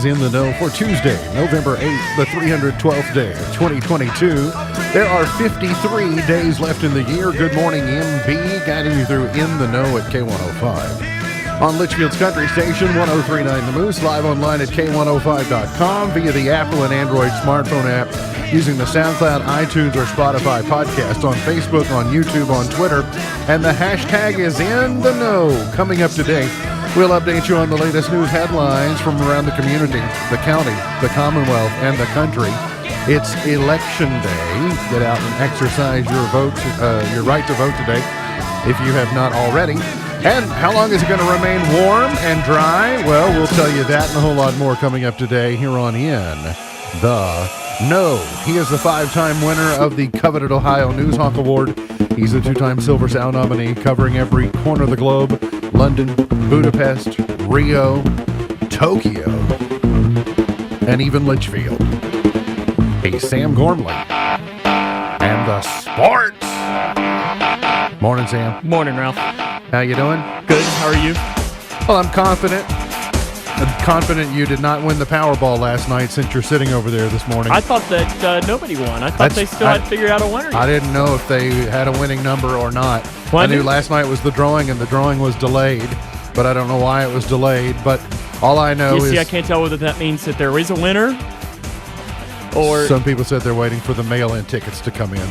is In the Know for Tuesday, November 8th, the 312th day of 2022. There are 53 days left in the year. Good morning, MB, guiding you through In the Know at K105. On Litchfield's Country Station, 103.9 The Moose, live online at K105.com via the Apple and Android smartphone app, using the SoundCloud, iTunes, or Spotify podcast, on Facebook, on YouTube, on Twitter, and the hashtag is In the Know. Coming up today, we'll update you on the latest news headlines from around the community, the county, the Commonwealth, and the country. It's Election Day. Get out and exercise your vote, your right to vote today, if you have not already. And how long is it going to remain warm and dry? Well, we'll tell you that and a whole lot more coming up today here on In the Know. He is the 5-time winner of the coveted Ohio Newshawk Award. He's a 2-time Silver Sound nominee, covering every corner of the globe: London, Budapest, Rio, Tokyo, and even Litchfield. He's Sam Gormley. And the sports. Morning, Sam. Morning, Ralph. How you doing? Good. How are you? Well, I'm confident. I'm confident you did not win the Powerball last night, since you're sitting over there this morning. I thought that nobody won. I thought they still had figured out a winner. I didn't know if they had a winning number or not. Well, I knew last night was the drawing, and the drawing was delayed, but I don't know why it was delayed. But all I know is... I can't tell whether that means that there is a winner or... Some people said they're waiting for the mail-in tickets to come in.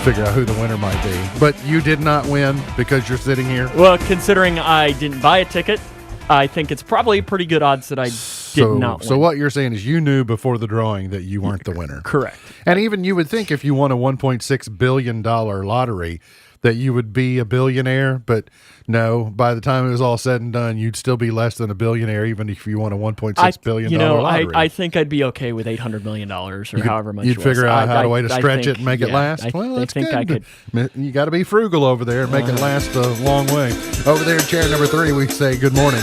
Figure out who the winner might be. But you did not win because you're sitting here? Well, considering I didn't buy a ticket, I think it's probably pretty good odds that I did not win. So what you're saying is you knew before the drawing that you weren't the winner. Correct. And even you would think if you won a $1.6 billion lottery that you would be a billionaire, but no, by the time it was all said and done, you'd still be less than a billionaire, even if you won a $1.6 billion lottery. I think I'd be okay with $800 million or however much you'd it was. figure out how to way to stretch it and make it last. Well, that's good. I could. You got to be frugal over there and make it last a long way. Over there in chair number 3, we say good morning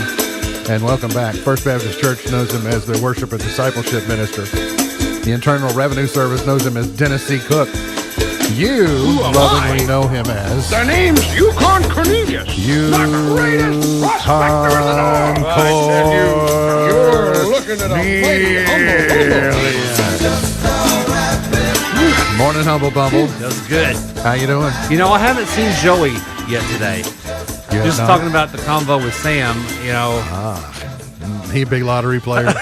and welcome back. First Baptist Church knows him as their worship and discipleship minister. The Internal Revenue Service knows him as Dennis C. Cook. You lovingly know him as... The name's Yukon Cornelius. The greatest prospector in the North. I said You're looking at a mighty humble. Morning, Humble Bumble. That's good. How you doing? You know, I haven't seen Joey yet today. Just not? talking about the convo with Sam, you know. He a big lottery player.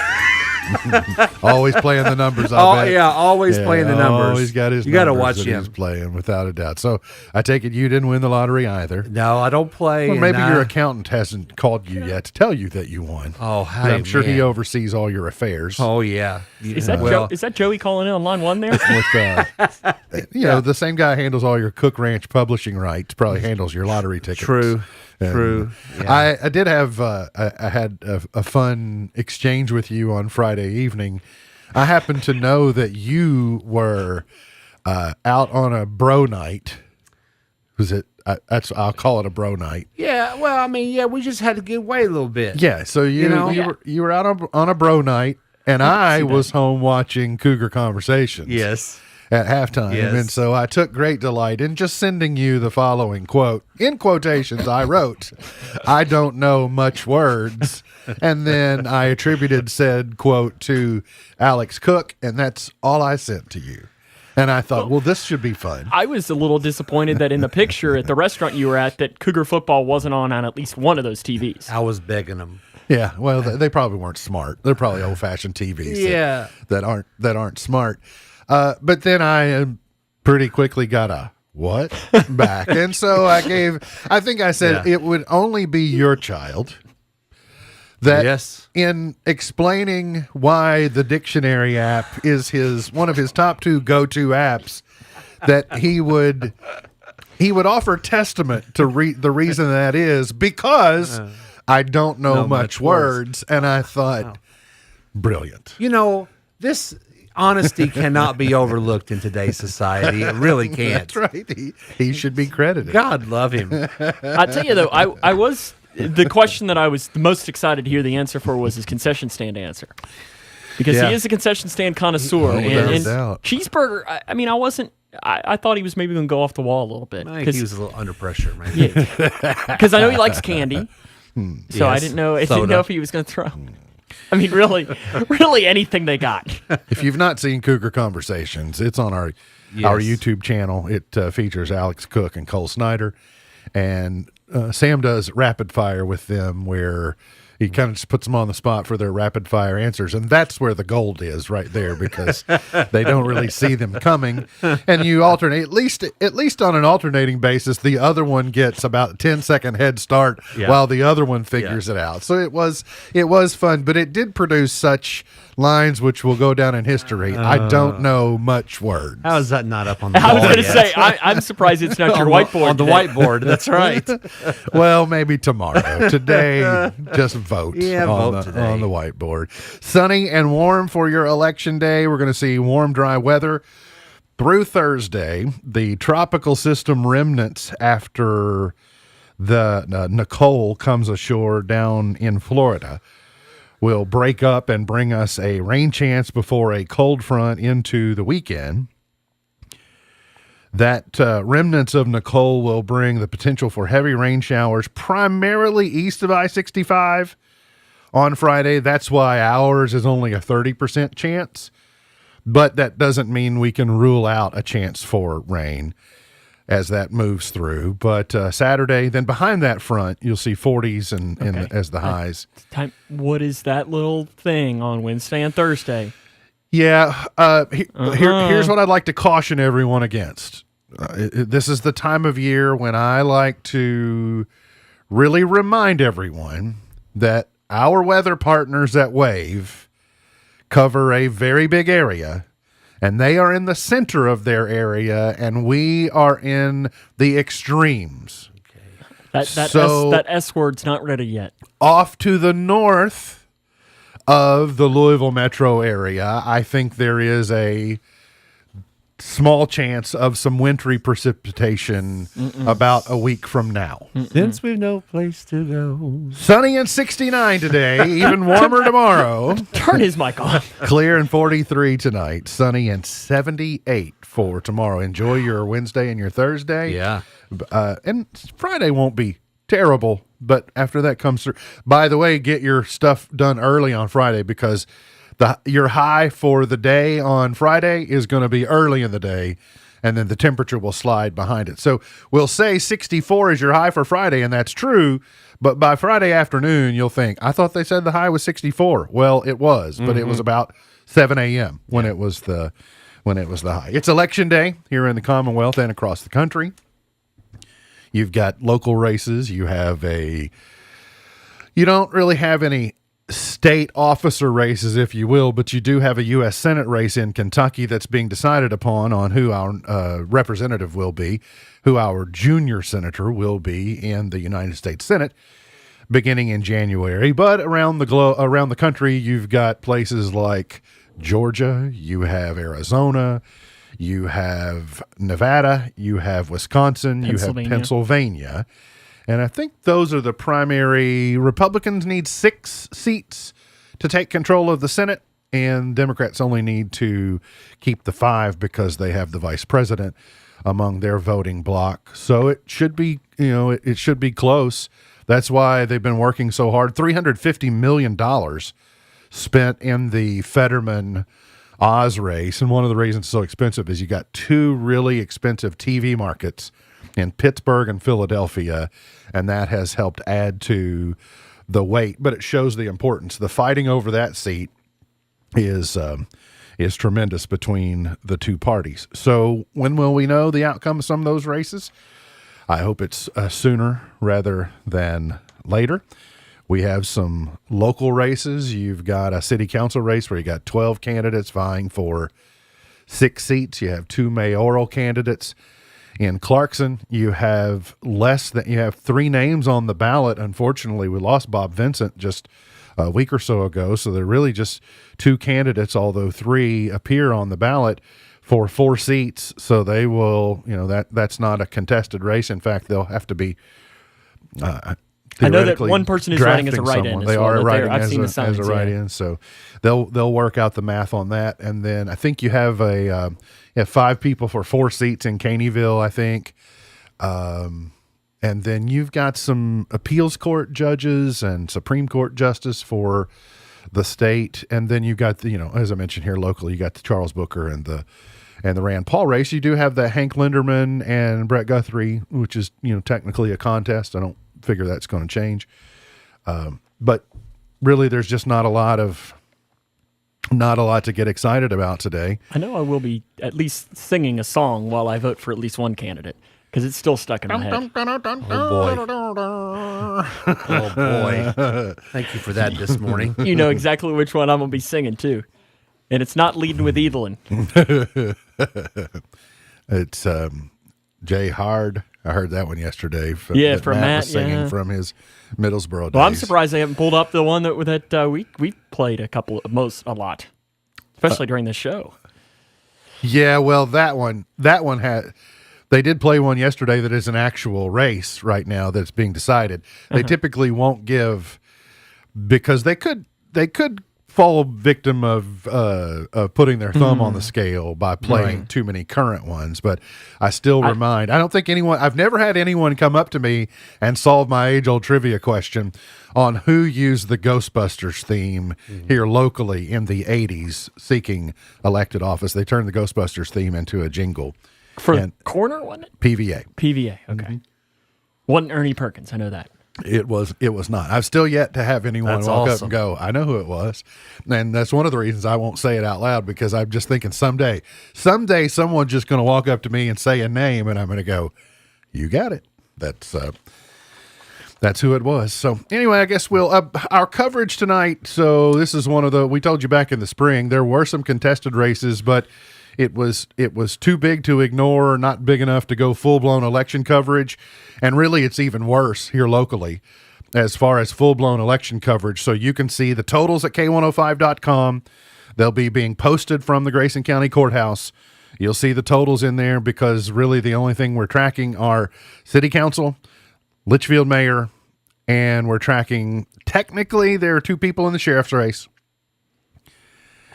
Always playing the numbers. I bet. Yeah, always playing the numbers. Always got his. You got to numbers watch that him. He's playing without a doubt. So I take it you didn't win the lottery either. No, I don't play. Well, maybe your accountant hasn't called you yet to tell you that you won. Oh, But hey, I'm sure he man. oversees all your affairs. Oh, yeah. Is that Joey calling in on line 1 there? With, know, the same guy handles all your Cook Ranch publishing rights. Probably handles your lottery tickets. True. And True. Yeah. I did have I had a fun exchange with you on Friday evening. I happen to know that you were out on a bro night. Was it? I'll call it a bro night. Yeah, well, I mean, yeah, we just had to get away a little bit. Yeah. So you were out on a bro night, and I was home watching Cougar Conversations. Yes. At halftime. Yes. And so I took great delight in just sending you the following quote. In quotations, I wrote, "I don't know much words." And then I attributed said quote to Alex Cook, and that's all I sent to you. And I thought, well, this should be fun. I was a little disappointed that in the picture at the restaurant you were at, that Cougar football wasn't on at least one of those TVs. I was begging them. Yeah, well, they probably weren't smart. They're probably old-fashioned TVs that aren't smart. But then I pretty quickly got a what back. And so I think I said it would only be your child that in explaining why the dictionary app is one of his top 2 go-to apps, that he would offer testament to the reason that is because I don't know much words. And I thought, brilliant. You know, this honesty cannot be overlooked in today's society. It really can't. That's right. He should be credited. God love him. I tell you though, I was the question that I was the most excited to hear the answer for was his concession stand answer, because he is a concession stand connoisseur. And cheeseburger. I mean, I thought he was maybe going to go off the wall a little bit. I think he was a little under pressure, man. Yeah, because I know he likes candy. So I didn't know. I didn't know if he was going to throw. I mean, really anything they got. If you've not seen Cougar Conversations, it's on our YouTube channel. It features Alex Cook and Cole Snyder, and Sam does rapid fire with them, where he kind of just puts them on the spot for their rapid fire answers, and that's where the gold is right there, because they don't really see them coming, and you alternate at least on an alternating basis. The other one gets about a 10-second head start while the other one figures it out. So it was fun, but it did produce such lines which will go down in history. I don't know much words. How is that not up on the I was wall going to say, I'm surprised it's not your whiteboard. On the whiteboard, that's right. Well, maybe tomorrow. Today, just vote, on the whiteboard. Sunny and warm for your election day. We're going to see warm, dry weather through Thursday. The tropical system remnants after the Nicole comes ashore down in Florida will break up and bring us a rain chance before a cold front into the weekend. That remnants of Nicole will bring the potential for heavy rain showers primarily east of I-65 on Friday. That's why ours is only a 30% chance, but that doesn't mean we can rule out a chance for rain as that moves through. But Saturday, then behind that front, you'll see 40s as the highs. What is that little thing on Wednesday and Thursday? Yeah. Here's what I'd like to caution everyone against. This is the time of year when I like to really remind everyone that our weather partners at WAVE cover a very big area, and they are in the center of their area, and we are in the extremes. Okay. That S word's not ready yet. Off to the north of the Louisville metro area, I think there is a small chance of some wintry precipitation about a week from now. Since we've no place to go. Sunny and 69 today, even warmer tomorrow. Turn his mic off. Clear and 43 tonight, sunny and 78 for tomorrow. Enjoy your Wednesday and your Thursday. Yeah. And Friday won't be terrible, but after that comes through. By the way, get your stuff done early on Friday, because your high for the day on Friday is going to be early in the day, and then the temperature will slide behind it. So we'll say 64 is your high for Friday, and that's true, but by Friday afternoon, you'll think, I thought they said the high was 64. Well, it was, but it was about 7 a.m. when it was the high. It's election day here in the Commonwealth and across the country. You've got local races. You don't really have any state officer races, if you will, but you do have a U.S. Senate race in Kentucky that's being decided upon on who our representative will be, who our junior senator will be in the United States Senate beginning in January. But around the country, you've got places like Georgia, you have Arizona, you have Nevada, you have Wisconsin, you have Pennsylvania. And I think those are the primary. Republicans need 6 seats to take control of the Senate, and Democrats only need to keep the 5 because they have the vice president among their voting bloc. So it should be, it should be close. That's why they've been working so hard. $350 million spent in the Fetterman Oz race. And one of the reasons it's so expensive is you got 2 really expensive TV markets in Pittsburgh and Philadelphia, and that has helped add to the weight, but it shows the importance. The fighting over that seat is tremendous between the two parties. So when will we know the outcome of some of those races? I hope it's sooner rather than later. We have some local races. You've got a city council race where you got 12 candidates vying for 6 seats. You have 2 mayoral candidates. In Clarkson, you have 3 names on the ballot. Unfortunately, we lost Bob Vincent just a week or so ago, so they're really just 2 candidates, although 3 appear on the ballot for 4 seats. So they will, that's not a contested race. In fact, they'll have to be I know that one person is running as a write-in. They are writing as a write-in, so they'll work out the math on that. And then I think you have 5 people for 4 seats in Caneyville, I think. And then you've got some appeals court judges and Supreme Court justice for the state, and then you got the, as I mentioned here locally, you got the Charles Booker and the Rand Paul race. You do have the Hank Linderman and Brett Guthrie, which is technically a contest. I don't figure that's going to change, but really, there's just not a lot to get excited about today. I know I will be at least singing a song while I vote for at least one candidate because it's still stuck in my head. Oh boy! Thank you for that this morning. You know exactly which one I'm gonna be singing too, and it's not Leading with Evelyn. It's Jay Hard. I heard that one yesterday. From Matt was singing from his Middlesboro days. Well, I'm surprised they haven't pulled up the one that we played a lot, especially during the show. Yeah, well, that one had. They did play one yesterday that is an actual race right now that's being decided. They typically won't give because they could fall victim of putting their thumb on the scale by playing too many current ones. But I still remind, I don't think I've never had anyone come up to me and solve my age-old trivia question on who used the Ghostbusters theme here locally in the 80s seeking elected office. They turned the Ghostbusters theme into a jingle. For Corner, wasn't it? PVA. PVA, okay. Wasn't Ernie Perkins, I know that. It was not. I've still yet to have anyone walk up and go, I know who it was. And that's one of the reasons I won't say it out loud, because I'm just thinking someday someone's just going to walk up to me and say a name and I'm going to go, you got it. That's who it was. So anyway, I guess our coverage tonight. So this is we told you back in the spring, there were some contested races, but it was too big to ignore, not big enough to go full-blown election coverage. And really, it's even worse here locally as far as full-blown election coverage. So you can see the totals at K105.com. They'll be being posted from the Grayson County Courthouse. You'll see the totals in there because really the only thing we're tracking are City Council, Litchfield Mayor, and we're tracking, technically, there are two people in the sheriff's race.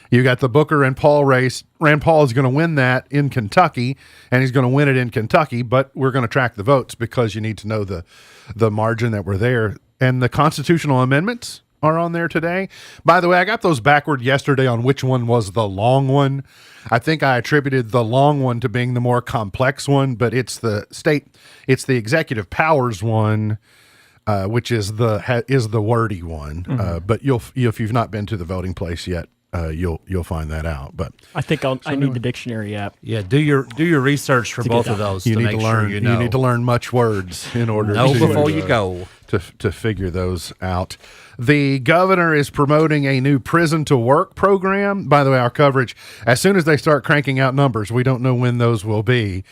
You got the Booker and Paul race. Rand Paul is going to win that in Kentucky, and he's going to win it in Kentucky, but we're going to track the votes because you need to know the margin that we're there. And the constitutional amendments are on there today. By the way, I got those backward yesterday on which one was the long one. I think I attributed the long one to being the more complex one, but it's the executive powers one, which is the wordy one. But if you've not been to the voting place yet, you'll find that out. But I think I need the dictionary app. Yeah, do your research for both of those. You need to learn. You need to learn much words in order before you go to figure those out. The governor is promoting a new prison to work program. By the way, our coverage, as soon as they start cranking out numbers, we don't know when those will be.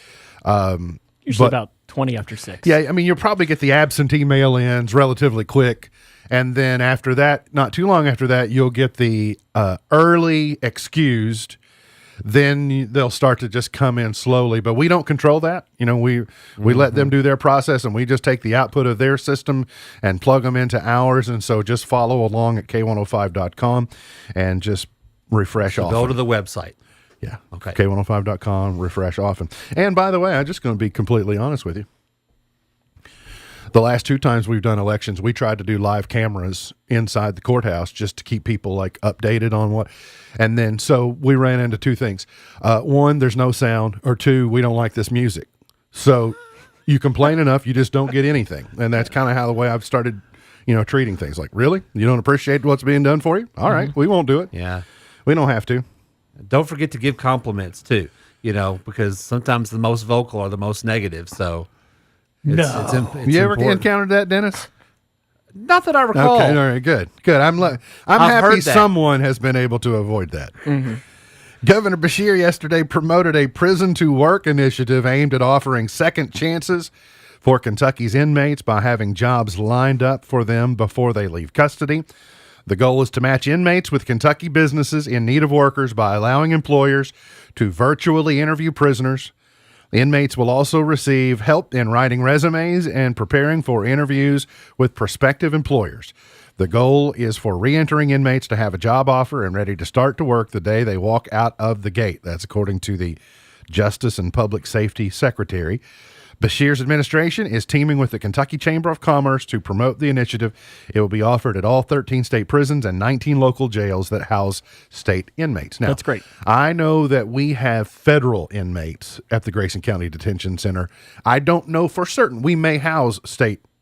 Usually about 20 after 6. Yeah, I mean, you'll probably get the absentee mail-ins relatively quick. And then after that, not too long after that, you'll get the early excused. Then they'll start to just come in slowly. But we don't control that. We let them do their process, and we just take the output of their system and plug them into ours. And so just follow along at K105.com and just refresh often. Go to the website. Yeah. Okay. K105.com, refresh often. And by the way, I'm just going to be completely honest with you. The last 2 times we've done elections, we tried to do live cameras inside the courthouse just to keep people updated on what. And then so we ran into 2 things. 1, there's no sound, or 2, we don't like this music. So you complain enough, you just don't get anything. And that's kind of how the way I've started, treating things. Like, really? You don't appreciate what's being done for you? All right, we won't do it. Yeah. We don't have to. Don't forget to give compliments too, because sometimes the most vocal are the most negative. So it's you ever encountered that, Dennis? Not that I recall. Okay, all right, good. I'm happy someone has been able to avoid that. Mm-hmm. Governor Beshear yesterday promoted a prison to work initiative aimed at offering second chances for Kentucky's inmates by having jobs lined up for them before they leave custody. The goal is to match inmates with Kentucky businesses in need of workers by allowing employers to virtually interview prisoners. Inmates will also receive help in writing resumes and preparing for interviews with prospective employers. The goal is for reentering inmates to have a job offer and ready to start to work the day they walk out of the gate. That's according to the Justice and Public Safety Secretary. Beshear's administration is teaming with the Kentucky Chamber of Commerce to promote the initiative. It will be offered at all 13 state prisons and 19 local jails that house state inmates. Now, that's great. I know that we have federal inmates at the Grayson County Detention Center. I don't know for certain. We may house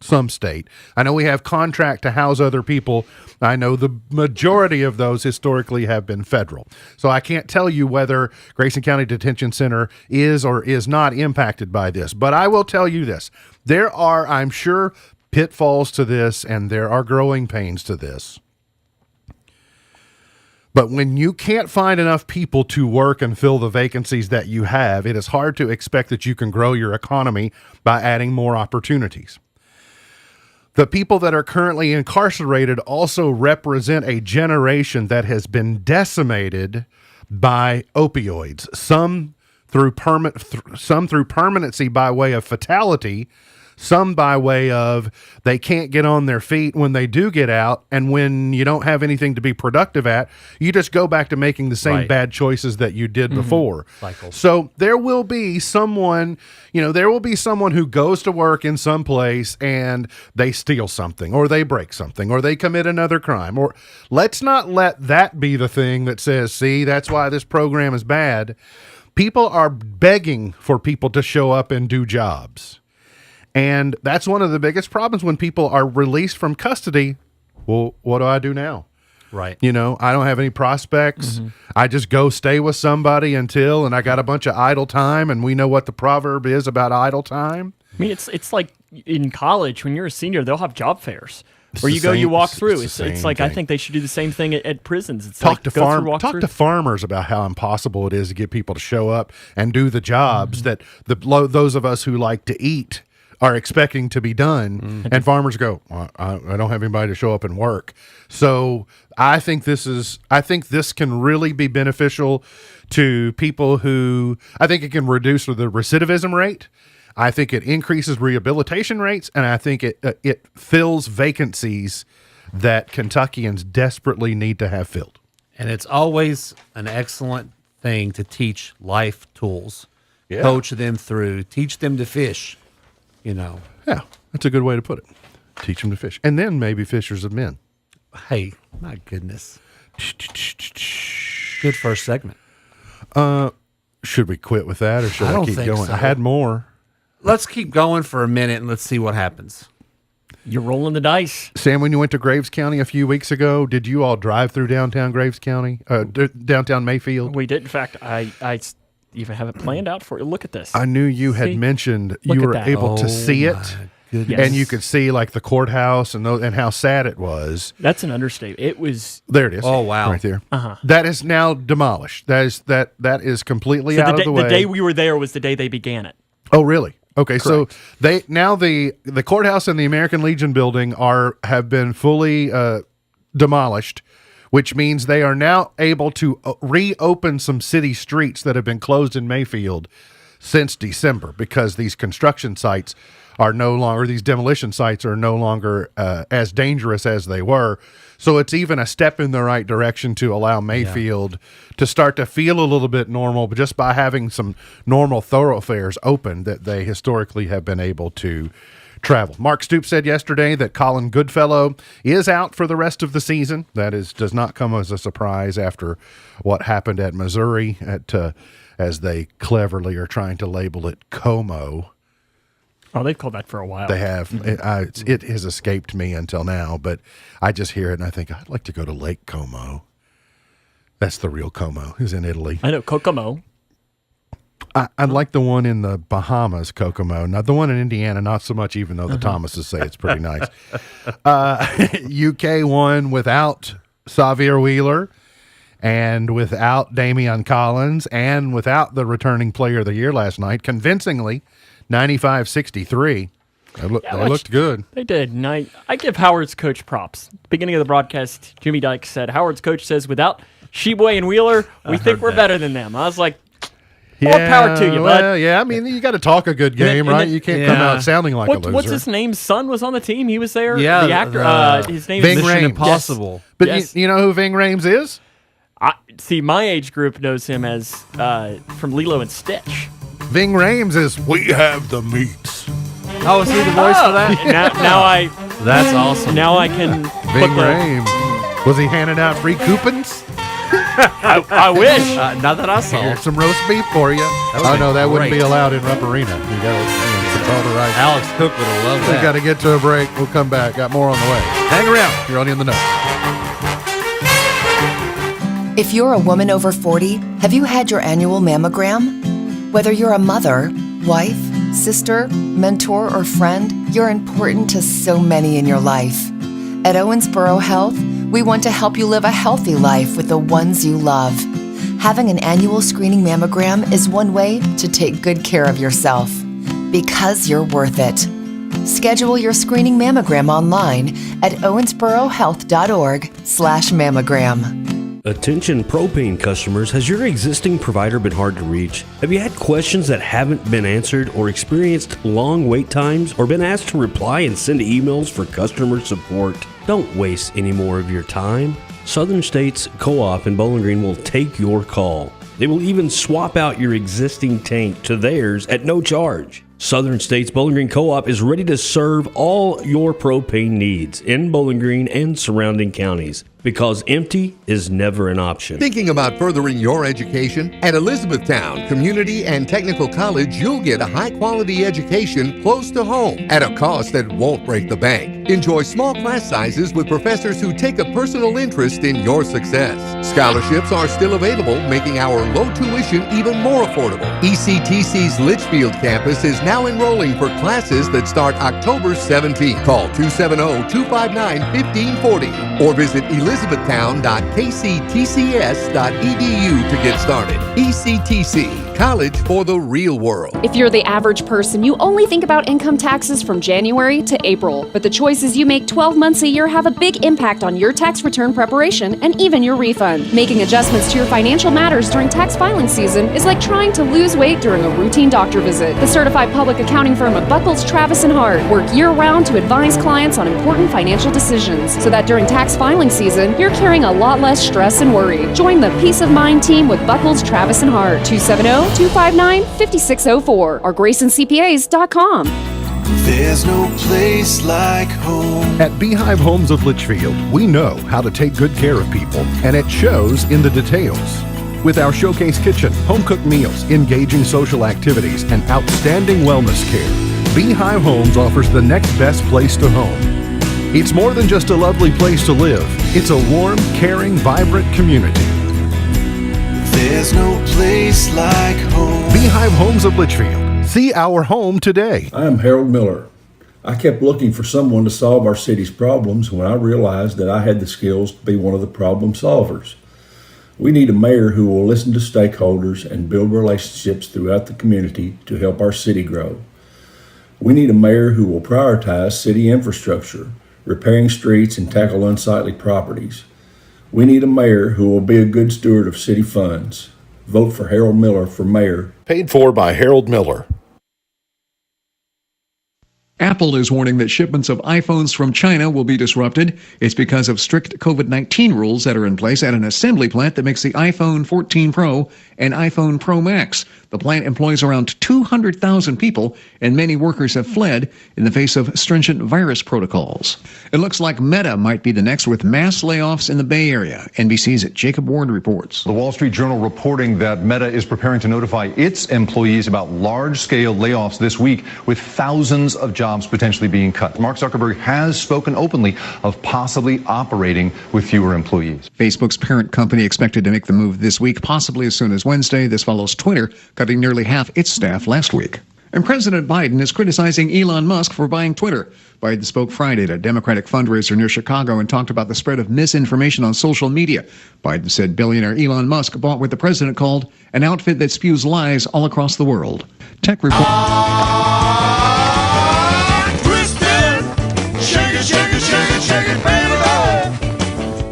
some state. I know we have contract to house other people. I know the majority of those historically have been federal. So I can't tell you whether Grayson County Detention Center is or is not impacted by this. But I will tell you this. There are, I'm sure, pitfalls to this, and there are growing pains to this. But when you can't find enough people to work and fill the vacancies that you have, it is hard to expect that you can grow your economy by adding more opportunities. The people that are currently incarcerated also represent a generation that has been decimated by opioids, some through permanency by way of fatality, some by way of they can't get on their feet when they do get out, and when you don't have anything to be productive at, you just go back to making the same bad choices that you did before. Cycles. So there will be someone, who goes to work in some place and they steal something, or they break something, or they commit another crime. Or let's not let that be the thing that says, see, that's why this program is bad. People are begging for people to show up and do jobs. And that's one of the biggest problems when people are released from custody. Well, what do I do now? Right. I don't have any prospects. I just go stay with somebody and I got a bunch of idle time, and we know what the proverb is about idle time. I mean, it's like in college, when you're a senior, they'll have job fairs where you go, you walk through. It's like, I think they should do the same thing at prisons. It's talk to farmers about how impossible it is to get people to show up and do the jobs that those of us who like to eat are expecting to be done, and farmers go, well, I don't have anybody to show up and work. So I think this can really be beneficial to people who, I think it can reduce the recidivism rate. I think it increases rehabilitation rates, and I think it fills vacancies that Kentuckians desperately need to have filled. And it's always an excellent thing to teach life tools, coach them through, teach them to fish. Yeah, that's a good way to put it. Teach them to fish. And then maybe fishers of men. Hey, my goodness. Good first segment. Should we quit with that, or should I keep going? So. I had more. Let's keep going for a minute and let's see what happens. You're rolling the dice. Sam, when you went to Graves County a few weeks ago, did you all drive through downtown Graves County, downtown Mayfield? We did. In fact, I even have it planned out for you. Look at this. I knew you had mentioned you were able to see it, and you could see like the courthouse and how sad it was. That's an understatement. It was. There it is. Oh wow, right there. That is now demolished. That is completely out of the way. The day we were there was the day they began it. Oh really? Okay, correct. So the courthouse and the American Legion building have been fully demolished, which means they are now able to reopen some city streets that have been closed in Mayfield since December, because these construction sites are no longer, these demolition sites are no longer as dangerous as they were. So it's even a step in the right direction to allow Mayfield to start to feel a little bit normal, but just by having some normal thoroughfares open that they historically have been able to travel. Mark Stoops said yesterday that Colin Goodfellow is out for the rest of the season. That does not come as a surprise after what happened at Missouri as they cleverly are trying to label it Como. Oh, they've called that for a while. They have. It has escaped me until now, but I just hear it and I think, I'd like to go to Lake Como. That's the real Como. It's in Italy. I know, Kokomo. I like the one in the Bahamas, Kokomo. Not the one in Indiana, not so much, even though the Thomases say it's pretty nice. UK won without Xavier Wheeler and without Damian Collins and without the returning player of the year last night, convincingly, 95-63. They looked good. They did. And I give Howard's coach props. Beginning of the broadcast, Jimmy Dykes said, Howard's coach says, without Sheboy and Wheeler, we think we're better than them. I was like, more power to you, bud. Well, yeah, I mean, you got to talk a good game, right? You can't come out sounding like a loser. What's his name? Son was on the team. He was there. Yeah, the actor. His name is Mission Impossible. Yes. But yes. you know who Ving Rhames is? See, my age group knows him as from Lilo and Stitch. Ving Rhames is "We Have the Meats." Oh, is he the voice for that? That's awesome. Now I can Ving Rhames. Was he handing out free coupons? I wish. Not that I saw. Here's some roast beef for you. Oh, no, that wouldn't be allowed in Rupp Arena. You got to control the right. Alex Cook would have loved that. We got to get to a break. We'll come back. Got more on the way. Hang around. You're on In the Know. If you're a woman over 40, have you had your annual mammogram? Whether you're a mother, wife, sister, mentor, or friend, you're important to so many in your life. At Owensboro Health, we want to help you live a healthy life with the ones you love. Having an annual screening mammogram is one way to take good care of yourself, because you're worth it. Schedule your screening mammogram online at owensborohealth.org/mammogram. Attention propane customers, has your existing provider been hard to reach? Have you had questions that haven't been answered or experienced long wait times or been asked to reply and send emails for customer support? Don't waste any more of your time. Southern States Co-op in Bowling Green will take your call. They will even swap out your existing tank to theirs at no charge. Southern States Bowling Green Co-op is ready to serve all your propane needs in Bowling Green and surrounding counties, because empty is never an option. Thinking about furthering your education? At Elizabethtown Community and Technical College, you'll get a high-quality education close to home at a cost that won't break the bank. Enjoy small class sizes with professors who take a personal interest in your success. Scholarships are still available, making our low tuition even more affordable. ECTC's Litchfield campus is now enrolling for classes that start October 17th. Call 270-259-1540 or visit elizabethtown.kctcs.edu to get started. ECTC, college for the real world. If you're the average person, you only think about income taxes from January to April. But the choices you make 12 months a year have a big impact on your tax return preparation and even your refund. Making adjustments to your financial matters during tax filing season is like trying to lose weight during a routine doctor visit. The certified public accounting firm of Buckles, Travis & Hart work year-round to advise clients on important financial decisions so that during tax filing season, you're carrying a lot less stress and worry. Join the Peace of Mind team with Buckles, Travis & Hart, 270-259-5604 or GraysonCPAs.com. There's no place like home. At Beehive Homes of Litchfield, we know how to take good care of people, and it shows in the details. With our showcase kitchen, home-cooked meals, engaging social activities, and outstanding wellness care, Beehive Homes offers the next best place to home. It's more than just a lovely place to live. It's a warm, caring, vibrant community. There's no place like home. Beehive Homes of Litchfield. See our home today. I'm Harold Miller. I kept looking for someone to solve our city's problems when I realized that I had the skills to be one of the problem solvers. We need a mayor who will listen to stakeholders and build relationships throughout the community to help our city grow. We need a mayor who will prioritize city infrastructure, repairing streets, and tackle unsightly properties. We need a mayor who will be a good steward of city funds. Vote for Harold Miller for mayor. Paid for by Harold Miller. Apple is warning that shipments of iPhones from China will be disrupted. It's because of strict COVID-19 rules that are in place at an assembly plant that makes the iPhone 14 Pro and iPhone Pro Max. The plant employs around 200,000 people, and many workers have fled in the face of stringent virus protocols. It looks like Meta might be the next with mass layoffs in the Bay Area. NBC's Jacob Ward reports. The Wall Street Journal reporting that Meta is preparing to notify its employees about large-scale layoffs this week, with thousands of jobs potentially being cut. Mark Zuckerberg has spoken openly of possibly operating with fewer employees. Facebook's parent company expected to make the move this week, possibly as soon as Wednesday. This follows Twitter cutting nearly half its staff last week. And President Biden is criticizing Elon Musk for buying Twitter. Biden spoke Friday at a Democratic fundraiser near Chicago and talked about the spread of misinformation on social media. Biden said billionaire Elon Musk bought what the president called an outfit that spews lies all across the world. Tech report.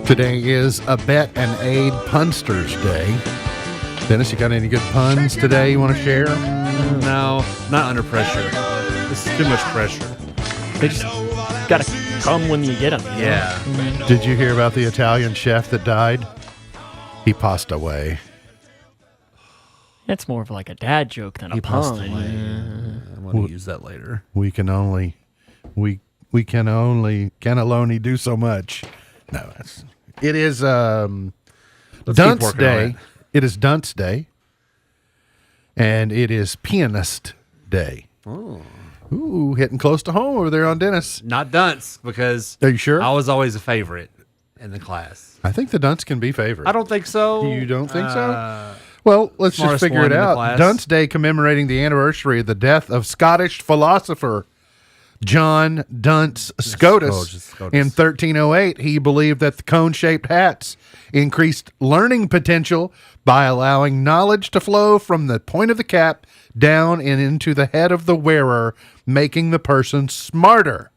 Today is Abet and Aid Punsters Day. Dennis, you got any good puns today you want to share? No, not under pressure. This is too much pressure. They just gotta come when you get them. Yeah. Did you hear about the Italian chef that died? He passed away. That's more of like a dad joke than a pun. I'm going to use that later. We can only cannelloni do so much. No, it is Dunce Day. It is Dunce Day, and it is Pianist Day. Oh. Ooh, hitting close to home over there on Dennis. Not dunce, because are you sure? I was always a favorite in the class. I think the dunce can be favorite. I don't think so. You don't think so? Well, let's just figure it out. Dunce Day commemorating the anniversary of the death of Scottish philosopher John Duns Scotus. In 1308, he believed that the cone-shaped hats increased learning potential by allowing knowledge to flow from the point of the cap down and into the head of the wearer, making the person smarter.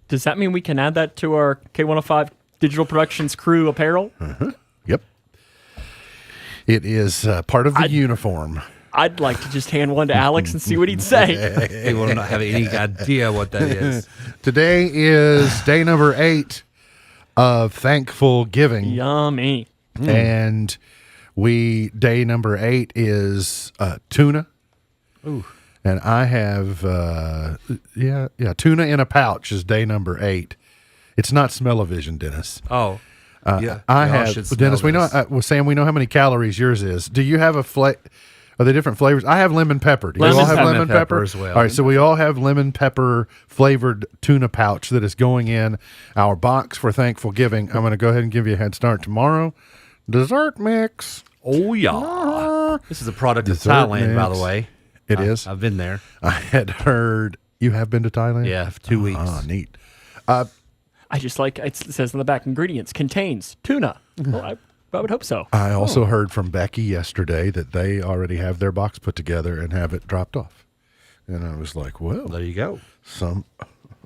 Does that mean we can add that to our K105 Digital Productions crew apparel? Yep. It is part of the uniform. I'd like to just hand one to Alex and see what he'd say. He will not have any idea what that is. Today is day number 8 of Thankful Giving. Yummy. And day number 8 is tuna. Ooh. And I have, tuna in a pouch is day number 8. It's not smell-o-vision, Dennis. Oh. I have, Dennis, we know, Sam, we know how many calories yours is. Do you have are they different flavors? I have lemon pepper. Do you all have lemon pepper as well? All right, so we all have lemon pepper flavored tuna pouch that is going in our box for Thankful Giving. I'm going to go ahead and give you a head start tomorrow. Dessert mix. Oh, yeah. This is a product of Thailand, by the way. It is? I've been there. I had heard you have been to Thailand? Yeah, for 2 weeks. Oh, neat. I just like it says on the back, ingredients contains tuna. Well, I would hope so. I also heard from Becky yesterday that they already have their box put together and have it dropped off. And I was like, well, there you go. Some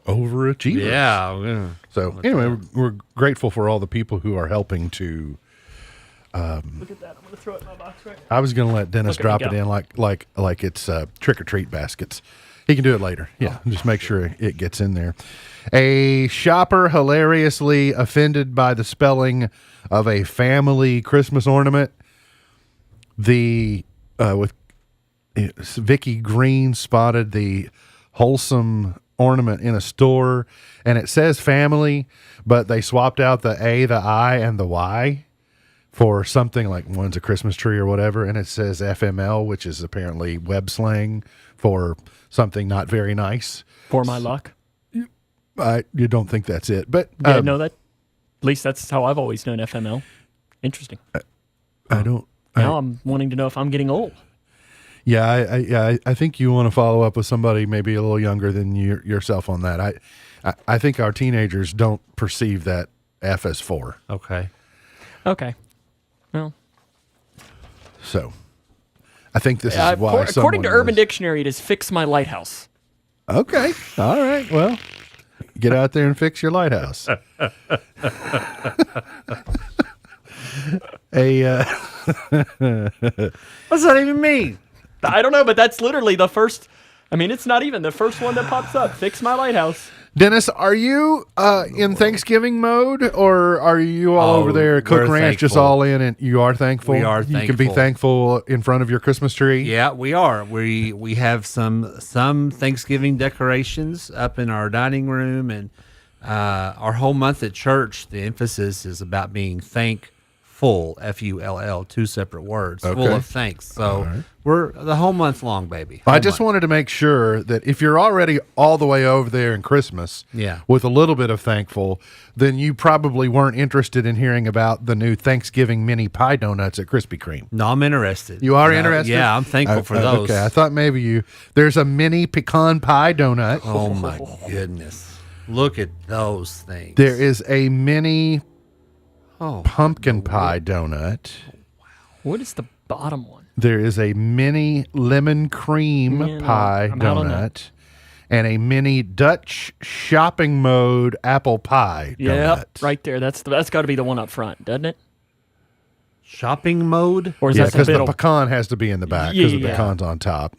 overachievers. Yeah. So anyway, we're grateful for all the people who are helping to. Look at that. I'm going to throw it in my box right. I was going to let Dennis drop it in like it's trick-or-treat baskets. He can do it later. Yeah, just make sure it gets in there. A shopper hilariously offended by the spelling of a family Christmas ornament. Vicky Green spotted the wholesome ornament in a store, and it says family, but they swapped out the A, the I, and the Y for something like one's a Christmas tree or whatever, and it says FML, which is apparently web slang for something not very nice. For my luck. You don't think that's it, but didn't know that. At least that's how I've always known FML. Interesting. I don't. Now I'm wanting to know if I'm getting old. Yeah, I think you want to follow up with somebody maybe a little younger than yourself on that. I think our teenagers don't perceive that F as 4. Okay. Well. So, I think this is why. According to Urban Dictionary, it is fix my lighthouse. Okay. All right. Well, get out there and fix your lighthouse. What's that even mean? I don't know, but that's literally the first. I mean, it's not even the first one that pops up. Fix my lighthouse. Dennis, are you in Thanksgiving mode, or are you all over there Cook Ranch just all in, and you are thankful? We are thankful. You can be thankful in front of your Christmas tree? Yeah, we are. We have some Thanksgiving decorations up in our dining room, and our whole month at church, the emphasis is about being thankful, F-U-L-L, 2 separate words, full of thanks. So we're the whole month long, baby. I just wanted to make sure that if you're already all the way over there in Christmas with a little bit of thankful, then you probably weren't interested in hearing about the new Thanksgiving mini pie donuts at Krispy Kreme. No, I'm interested. You are interested? Yeah, I'm thankful for those. Okay, I thought maybe there's a mini pecan pie donut. Oh, my goodness. Look at those things. There is a mini pumpkin pie donut. Wow. What is the bottom one? There is a mini lemon cream pie donut and a mini Dutch shopping mode apple pie donut. Yeah, right there. That's got to be the one up front, doesn't it? Shopping mode? Or is that because the pecan has to be in the back because the pecan's on top.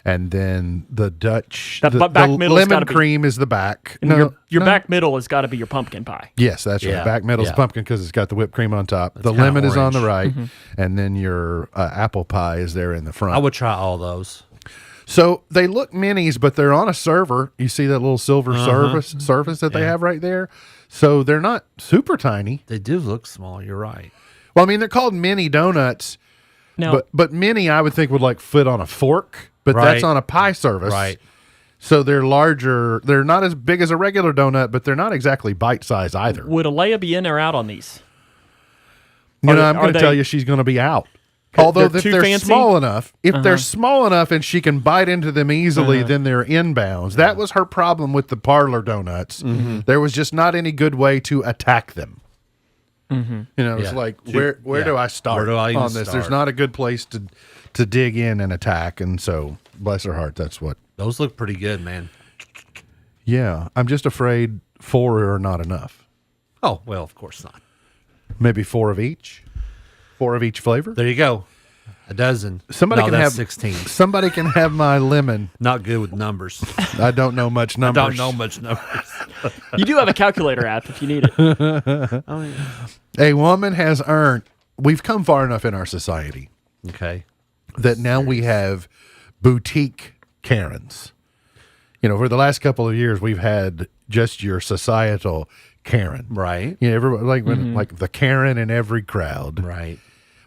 And then the Dutch, That the back middle's lemon gotta be- cream is the back. And your back middle has got to be your pumpkin pie. Yes, that's right. Yeah, Back middle's yeah. pumpkin because it's got the whipped cream on top. The kinda lemon is on the orange. right, and then your apple pie is there in the front. I would try all those. So they look minis, but they're on a server. You see that little silver surface that they have right there. So they're not super tiny. They do look small. You're right. Well, I mean, they're called mini donuts. Now, But mini, I would think, would like fit on a fork, but Right. that's on a pie service. Right. So they're larger. They're not as big as a regular donut, but they're not exactly bite size either. would Alea be in or out on these? You know, I'm are going to they- tell you she's going to be out. Although they're if too they're fancy? small enough, Uh-huh. they're small enough and she can bite into them easily, then they're inbounds. That was her problem with the parlor donuts. There was just not any good way to attack them. You know, it's Yeah. like where do I start Where do I even on this? There's start? not a good place to dig in and attack, and so bless her heart, that's what. Those look pretty good, man. Yeah, I'm just afraid 4 are not enough. Oh, well, of course not. Maybe 4 of each. 4 of each flavor. There you go. A dozen. Somebody No, can that's have 16. Somebody can have my lemon. Not good with numbers. I don't know much numbers. Don't know much numbers. You do have a calculator app if you need it. A woman has earned. We've come far enough in our society Okay. that now we have boutique Karens. You know, for the last couple of years, we've had just your societal Karen. Right. You know, everybody like the Karen in every crowd. Right.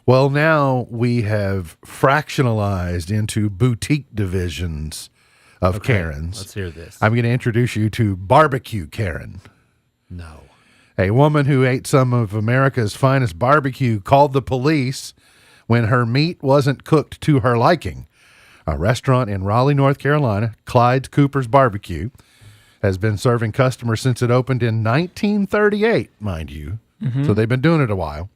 Well, now we have fractionalized into boutique divisions of Karens. Let's hear this. I'm going to introduce you to Barbecue Karen. No. A woman who ate some of America's finest barbecue called the police when her meat wasn't cooked to her liking. A restaurant in Raleigh, North Carolina, Clyde's Cooper's Barbecue, has been serving customers since it opened in 1938, mind you. So they've been doing it a while.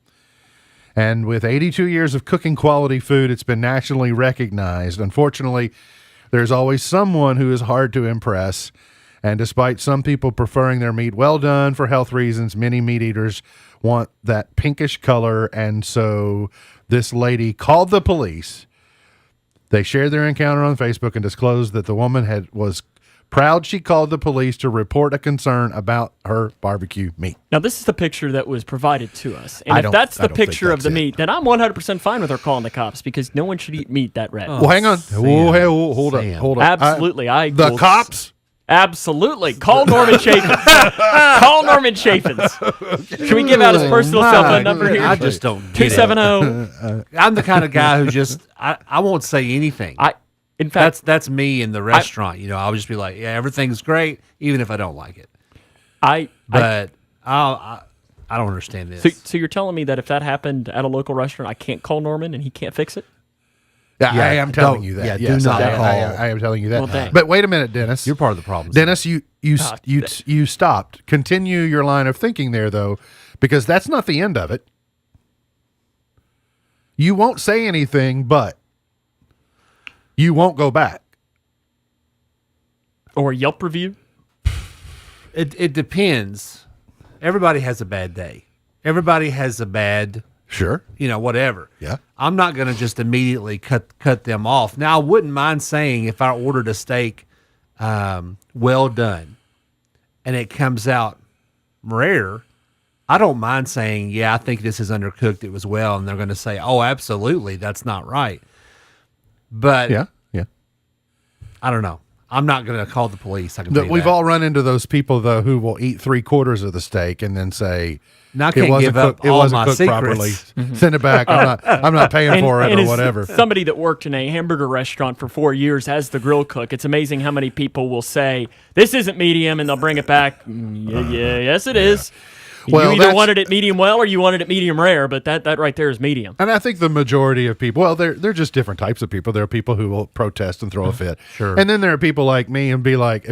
And with 82 years of cooking quality food, it's been nationally recognized. Unfortunately, there's always someone who is hard to impress. And despite some people preferring their meat well done for health reasons, many meat eaters want that pinkish color. And so this lady called the police. They shared their encounter on Facebook and disclosed that the woman was proud she called the police to report a concern about her barbecue meat. Now, this is the picture that was provided to us. And I if don't- that's I the don't think picture of that's the it. meat, then I'm 100% fine with her calling the cops because no one should eat meat that red. Well, hang on. Whoa, hey, hold up. Hold up. Absolutely. The cops? Absolutely. Call Norman Chaffins. Call Norman Chaffins. Should we give out his personal cell phone number here? I just don't get it. 270. I'm the kind of guy who just I won't say anything. In fact, that's me in the restaurant. You know, I'll just be like, yeah, everything's great, even if I don't like it. I don't understand this. So you're telling me that if that happened at a local restaurant, I can't call Norman and he can't fix it? Yeah, Yeah, I am telling don't- you that. yeah, do Yes, not I call. am telling you that. Well, dang. But wait a minute, Dennis. You're part of the problem. Dennis, you stopped. Continue your line of thinking there, though, because that's not the end of it. You won't say anything, but you won't go back. Or a Yelp review? It depends. Everybody has a bad day. Everybody has a bad, Sure. Whatever. Yeah. I'm not going to just immediately cut them off. Now, I wouldn't mind saying if I ordered a steak well done and it comes out rare, I don't mind saying, yeah, I think this is undercooked. It was well. And they're going to say, oh, absolutely. That's not right. But Yeah. I don't know. I'm not going to call the police. I can tell you We've that. all run into those people, though, who will eat 3/4 of the steak and then say, Now I can't give up it all wasn't my cooked secrets. properly. Send it back. I'm not paying for it or as whatever. Somebody that worked in a hamburger restaurant for 4 years as the grill cook. It's amazing how many people will say, this isn't medium, and they'll bring it back. Yes, it is. Well, you either that's- wanted it medium well or you wanted it medium rare, but that right there is medium. And I think the majority of people, well, they're just different types of people. There are people who will protest and throw a fit. Sure. And then there are people like me and be like,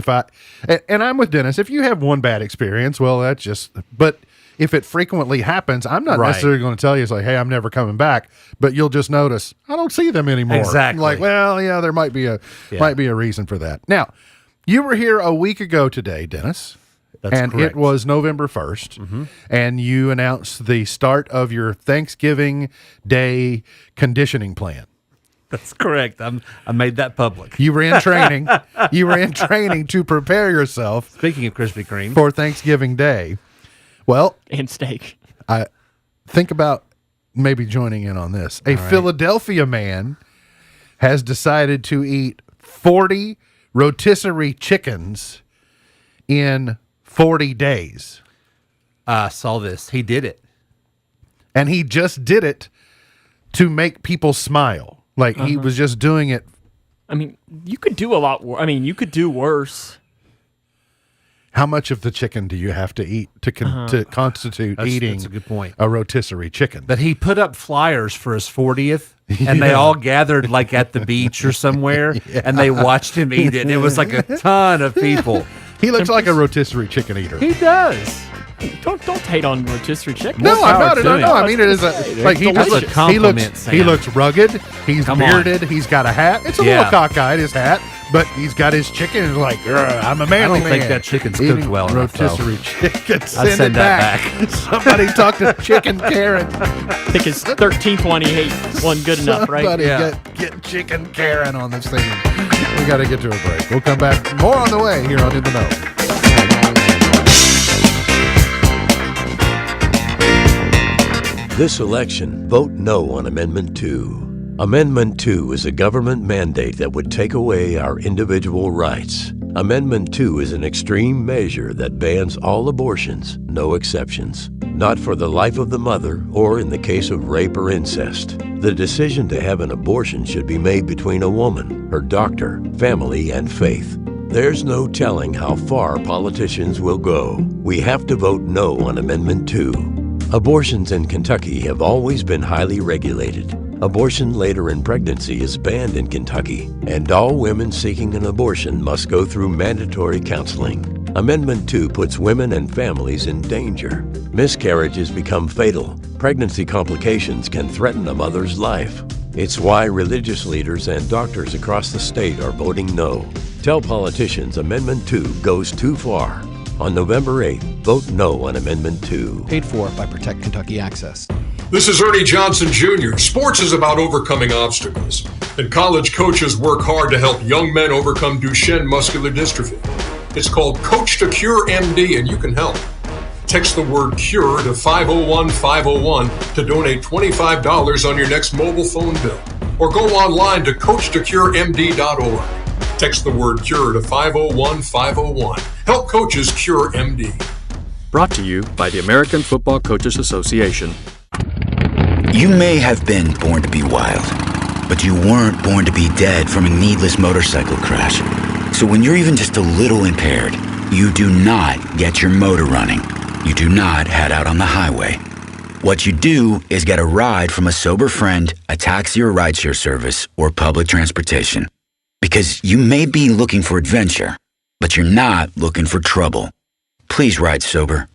and I'm with Dennis, if you have one bad experience, well, that's just, but if it frequently happens, I'm not Right. necessarily going to tell you, it's like, hey, I'm never coming back, but you'll just notice, I don't see them anymore. Exactly. Like, well, yeah, there might be a reason for that. Now, you were here a week ago today, Dennis. That's and correct. it was November 1st, and you announced the start of your Thanksgiving Day conditioning plan. That's correct. I made that public. You ran training. You ran training to prepare yourself. Speaking of Krispy Kreme. For Thanksgiving Day. Well. And steak. I think about maybe joining in on this. A Philadelphia man has decided to eat 40 rotisserie chickens in 40 days. I saw this. He did it. And he just did it to make people smile. Like he was just doing it. I mean, you could do a lot worse. I mean, you could do worse. How much of the chicken do you have to eat to constitute eating that's a good point. A rotisserie chicken? But he put up flyers for his 40th, and they all gathered like at the beach or somewhere, and they watched him eat it. And it was like a ton of people. He looks like a rotisserie chicken eater. He does. Don't hate on rotisserie chicken. No, I'm not. No, I mean it is like he looks rugged. He's bearded. He's got a hat. It's a little cockeyed, his hat, but he's got his chicken. And like I'm a manly man. I don't think that chicken's cooked well enough. Rotisserie chicken. I'd send that back. Somebody talk to Chicken Karen. I think his 13th one he ate wasn't good enough, right? Somebody get Chicken Karen on this thing. We got to get to a break. We'll come back. More on the way here on In the Know. This election, vote no on Amendment 2. Amendment 2 is a government mandate that would take away our individual rights. Amendment 2 is an extreme measure that bans all abortions, no exceptions. Not for the life of the mother or in the case of rape or incest. The decision to have an abortion should be made between a woman, her doctor, family, and faith. There's no telling how far politicians will go. We have to vote no on Amendment 2. Abortions in Kentucky have always been highly regulated. Abortion later in pregnancy is banned in Kentucky, and all women seeking an abortion must go through mandatory counseling. Amendment 2 puts women and families in danger. Miscarriages become fatal. Pregnancy complications can threaten a mother's life. It's why religious leaders and doctors across the state are voting no. Tell politicians Amendment 2 goes too far. On November 8th, vote no on Amendment 2. Paid for by Protect Kentucky Access. This is Ernie Johnson Jr. Sports is about overcoming obstacles, and college coaches work hard to help young men overcome Duchenne muscular dystrophy. It's called Coach to Cure MD, and you can help. Text the word CURE to 501-501 to donate $25 on your next mobile phone bill, or go online to coachtocuremd.org. Text the word CURE to 501-501. Help coaches cure MD. Brought to you by the American Football Coaches Association. You may have been born to be wild, but you weren't born to be dead from a needless motorcycle crash. So when you're even just a little impaired, you do not get your motor running. You do not head out on the highway. What you do is get a ride from a sober friend, a taxi or rideshare service, or public transportation. Because you may be looking for adventure, but you're not looking for trouble. Please ride sober.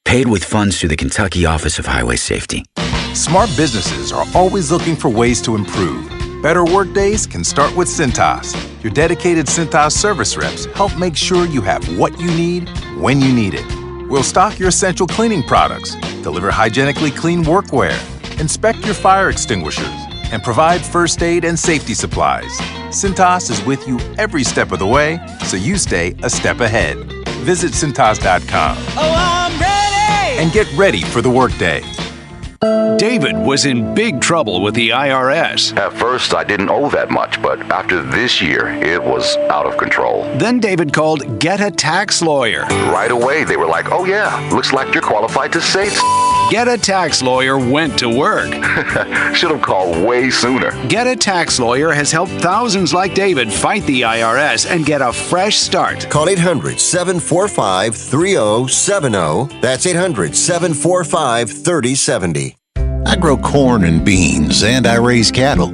Paid with funds through the Kentucky Office of Highway Safety. Smart businesses are always looking for ways to improve. Better work days can start with Cintas. Your dedicated Cintas service reps help make sure you have what you need when you need it. We'll stock your essential cleaning products, deliver hygienically clean workwear, inspect your fire extinguishers, and provide first aid and safety supplies. Cintas is with you every step of the way, so you stay a step ahead. Visit Cintas.com. Oh, I'm ready! And get ready for the workday. David was in big trouble with the IRS. At first, I didn't owe that much, but after this year, it was out of control. Then David called Get a Tax Lawyer. Right away, they were like, oh yeah, looks like you're qualified to say Get a Tax Lawyer went to work. Should have called way sooner. Get a Tax Lawyer has helped thousands like David fight the IRS and get a fresh start. Call 800-745-3070. That's 800-745-3070. I grow corn and beans, and I raise cattle.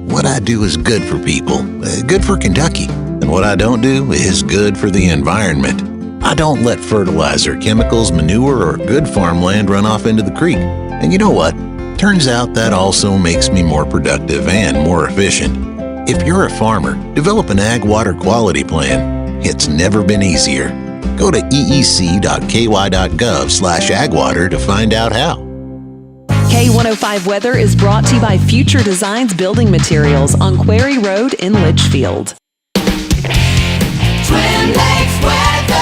What I do is good for people, good for Kentucky. And what I don't do is good for the environment. I don't let fertilizer, chemicals, manure, or good farmland run off into the creek. And you know what? Turns out that also makes me more productive and more efficient. If you're a farmer, develop an ag water quality plan. It's never been easier. Go to eec.ky.gov/agwater to find out how. K105 weather is brought to you by Future Designs Building Materials on Quarry Road in Litchfield. Twin Lakes weather.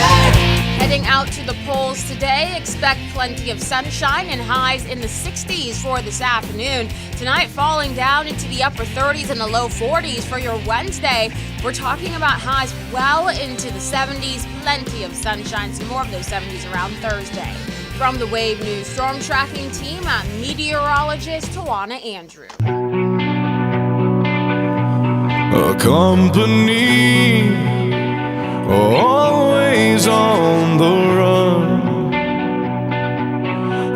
Heading out to the polls today, expect plenty of sunshine and highs in the 60s for this afternoon. Tonight, falling down into the upper 30s and the low 40s for your Wednesday. We're talking about highs well into the 70s, plenty of sunshine, some more of those 70s around Thursday. From the Wave News Storm Tracking Team, I'm meteorologist Tawana Andrew. A company always on the run,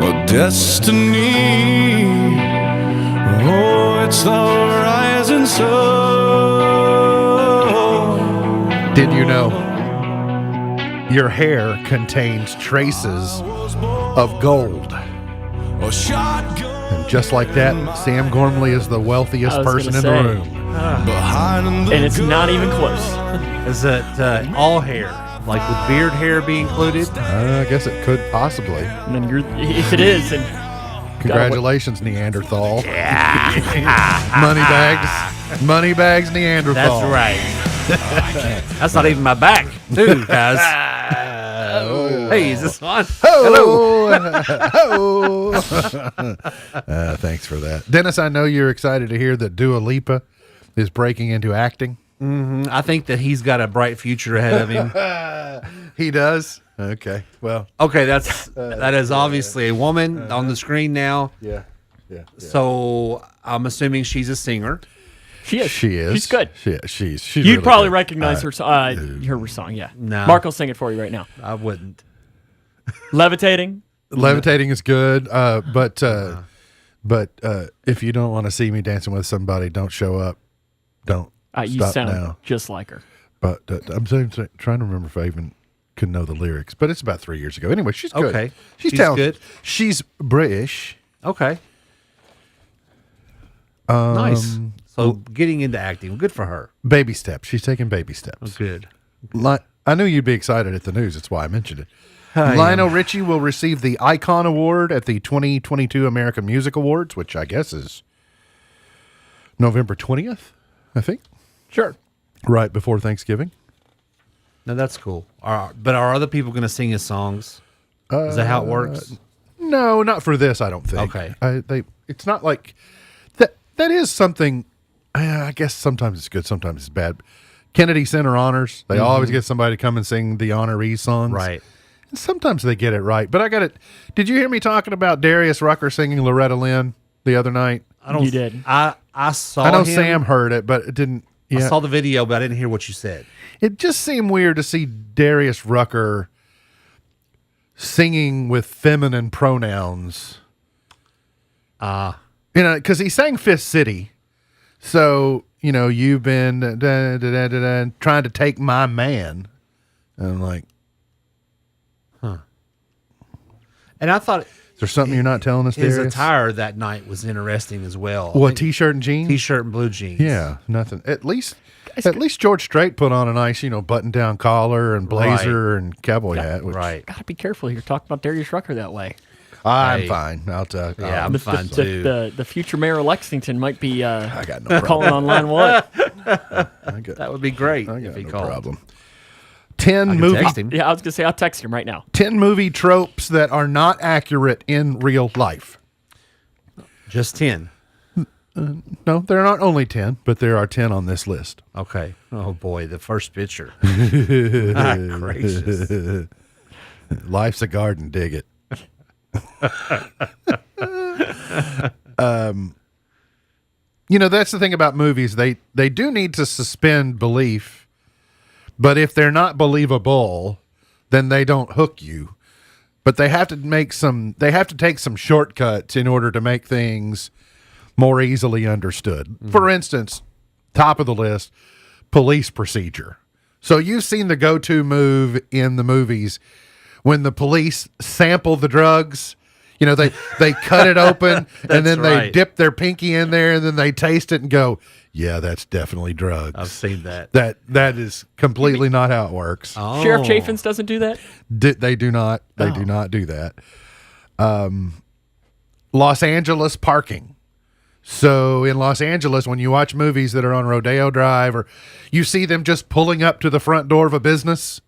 a destiny, oh, it's the rising sun. Did you know your hair contains traces of gold? And just like that, Sam Gormley is the wealthiest person in the room. And it's not even close. Is it all hair? Like would beard hair be included? I guess it could possibly. And then if it is, then congratulations, Neanderthal. Money bags, Neanderthal. That's right. That's not even my back, too, guys. Hey, is this on? Hello. Thanks for that, Dennis. I know you're excited to hear that Dua Lipa is breaking into acting. Mm-hmm. I think that he's got a bright future ahead of him. He does. Okay. Well. Okay. That is obviously a woman on the screen now. Yeah. So I'm assuming she's a singer. She is. She's good. She's You'd really probably good. recognize her song. Yeah. No. Mark will sing it for you right now. I wouldn't. Levitating. Levitating is good, but if you don't want to see me dancing with somebody, don't show up. Don't. You Stop sound now. just like her. But I'm trying to remember if I even can know the lyrics. But it's about 3 years ago. Anyway, she's good. Okay. She's talented. Good. She's British. Okay. Nice. So getting into acting, good for her. Baby steps. She's taking baby steps. Good. I knew you'd be excited at the news. That's why I mentioned it. Lionel Richie will receive the Icon Award at the 2022 American Music Awards, which I guess is November 20th, I think. Sure. Right before Thanksgiving. No, that's cool. But are other people going to sing his songs? Is that how it works? No, not for this, I don't think. Okay. It's not like that. That is something. I guess sometimes it's good, sometimes it's bad. Kennedy Center Honors. They always get somebody to come and sing the honoree songs. Right. And sometimes they get it right. But I got it. Did you hear me talking about Darius Rucker singing Loretta Lynn the other night? You did. I saw I know him. Sam heard it, but it didn't. Yeah. I saw the video, but I didn't hear what you said. It just seemed weird to see Darius Rucker singing with feminine pronouns. Because he sang Fifth City. So, you've been trying to take my man. And I'm like, And I thought, is there something you're not telling us, his Darius? attire that night was interesting as well. What, t-shirt and jeans? T-shirt and blue jeans. Yeah, nothing. At least George Strait put on a nice, button-down collar and blazer and cowboy hat. Right. Got to be careful. You're talking about Darius Rucker that way. I'm fine. I'll tell you. Yeah, I'm fine too. The future mayor of Lexington might be I got no calling on line one. That would be great I got if he no called. problem. 10 movie. Text him. Yeah, I was going to say, I'll text him right now. 10 movie tropes that are not accurate in real life. Just 10. No, there are not only 10, but there are 10 on this list. Okay. Oh boy, the first picture. Gracious. Life's a garden, dig it. That's the thing about movies. They do need to suspend belief, but if they're not believable, then they don't hook you. But they have to take some shortcuts in order to make things more easily understood. Mm-hmm. For instance, top of the list, police procedure. So you've seen the go-to move in the movies when the police sample the drugs. They cut it open and then they dip their pinky in there and then they taste it and go, yeah, that's definitely drugs. I've seen that. That is completely not how it works. Oh. Sheriff Chaffins doesn't do that? They do not. They do not do that. Los Angeles parking. So in Los Angeles, when you watch movies that are on Rodeo Drive, or you see them just pulling up to the front door of a business,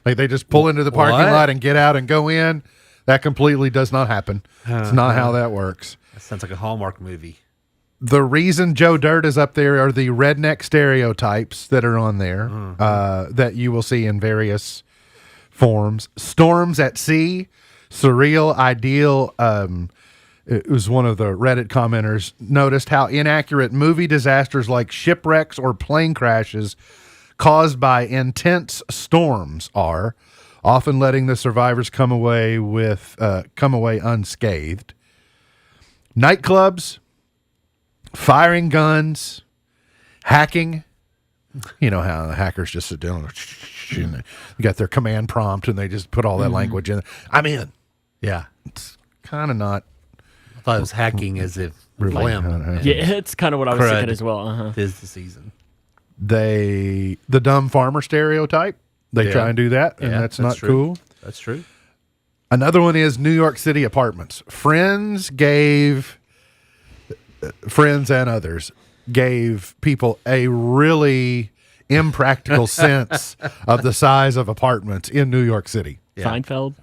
like they just pull into the parking lot and get out and go in, that completely does not happen. It's not how that works. That sounds like a Hallmark movie. The reason Joe Dirt is up there are the redneck stereotypes that are on there that you will see in various forms. Storms at sea, surreal, ideal. It was one of the Reddit commenters noticed how inaccurate movie disasters like shipwrecks or plane crashes caused by intense storms are, often letting the survivors come away unscathed. Nightclubs, firing guns, hacking. You know how the hackers just sit down and they got their command prompt and they just put all that language in. I'm in. Yeah. It's kind of not. I thought it was hacking as if yeah, it's kind of what I was thinking as well. Tis the season. The dumb farmer stereotype. They try and do that, and that's not true. cool. That's true. Another one is New York City apartments. Friends and others gave people a really impractical sense of the size of apartments in New York City. Yeah. Seinfeld.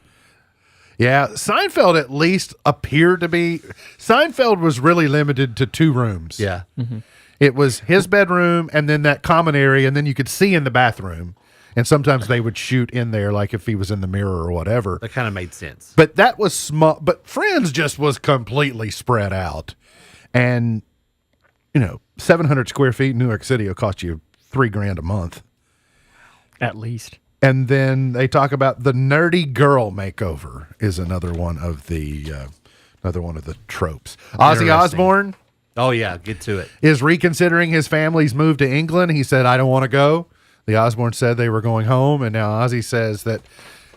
Yeah, Seinfeld at least appeared to be. Seinfeld was really limited to 2 rooms. Yeah. Mm-hmm. It was his bedroom and then that common area, and then you could see in the bathroom. And sometimes they would shoot in there, like if he was in the mirror or whatever. That kind of made sense. But that was small. But Friends just was completely spread out. And, 700 square feet in New York City will cost you $3,000 a month. At least. And then they talk about the nerdy girl makeover is another one of the tropes. Ozzy Osbourne. Oh yeah, get to it. Is reconsidering his family's move to England. He said, "I don't want to go." The Osbournes said they were going home, and now Ozzy says that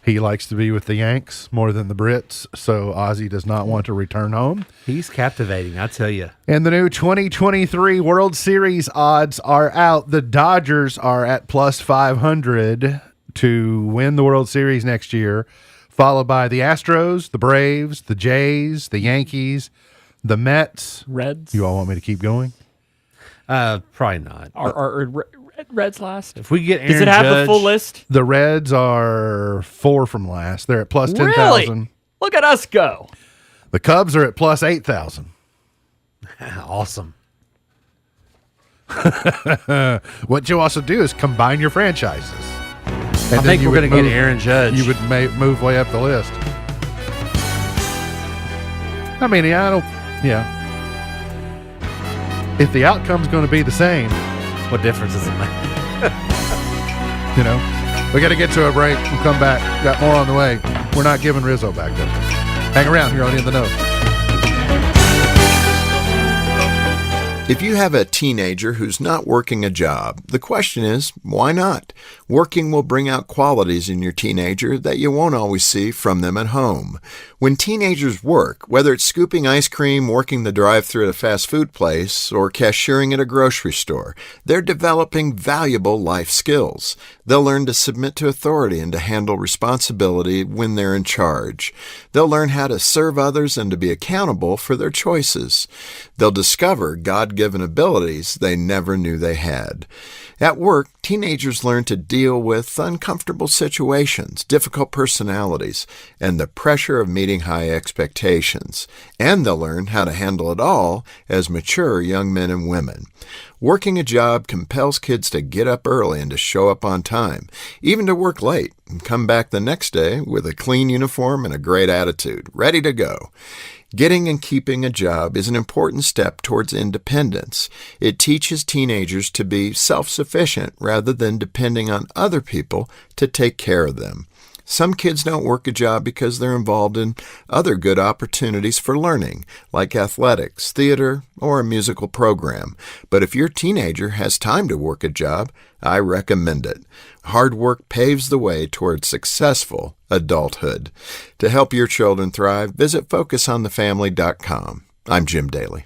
he likes to be with the Yanks more than the Brits, so Ozzy does not want to return home. He's captivating, I tell you. And the new 2023 World Series odds are out. The Dodgers are at plus 500 to win the World Series next year, followed by the Astros, the Braves, the Jays, the Yankees, the Mets. Reds. You all want me to keep going? Probably not. Are Reds last? If we get Aaron Does it have Judge, the full list? The Reds are 4 from last. They're at plus 10,000. Really? Look at us go. The Cubs are at plus 8,000. Awesome. What you also do is combine your franchises. I think we're going to get Aaron Judge. You would move way up the list. I mean, if the outcome's going to be the same, what difference does it make? We got to get to a break. We'll come back. Got more on the way. We're not giving Rizzo back though. Hang around here on In the Know. If you have a teenager who's not working a job, the question is, why not? Working will bring out qualities in your teenager that you won't always see from them at home. When teenagers work, whether it's scooping ice cream, working the drive-thru at a fast food place, or cashiering at a grocery store, they're developing valuable life skills. They'll learn to submit to authority and to handle responsibility when they're in charge. They'll learn how to serve others and to be accountable for their choices. They'll discover God-given abilities they never knew they had. At work, teenagers learn to deal with uncomfortable situations, difficult personalities, and the pressure of meeting high expectations. And they'll learn how to handle it all as mature young men and women. Working a job compels kids to get up early and to show up on time, even to work late and come back the next day with a clean uniform and a great attitude, ready to go. Getting and keeping a job is an important step towards independence. It teaches teenagers to be self-sufficient rather than depending on other people to take care of them. Some kids don't work a job because they're involved in other good opportunities for learning, like athletics, theater, or a musical program. But if your teenager has time to work a job, I recommend it. Hard work paves the way toward successful adulthood. To help your children thrive, visit FocusOnTheFamily.com. I'm Jim Daly.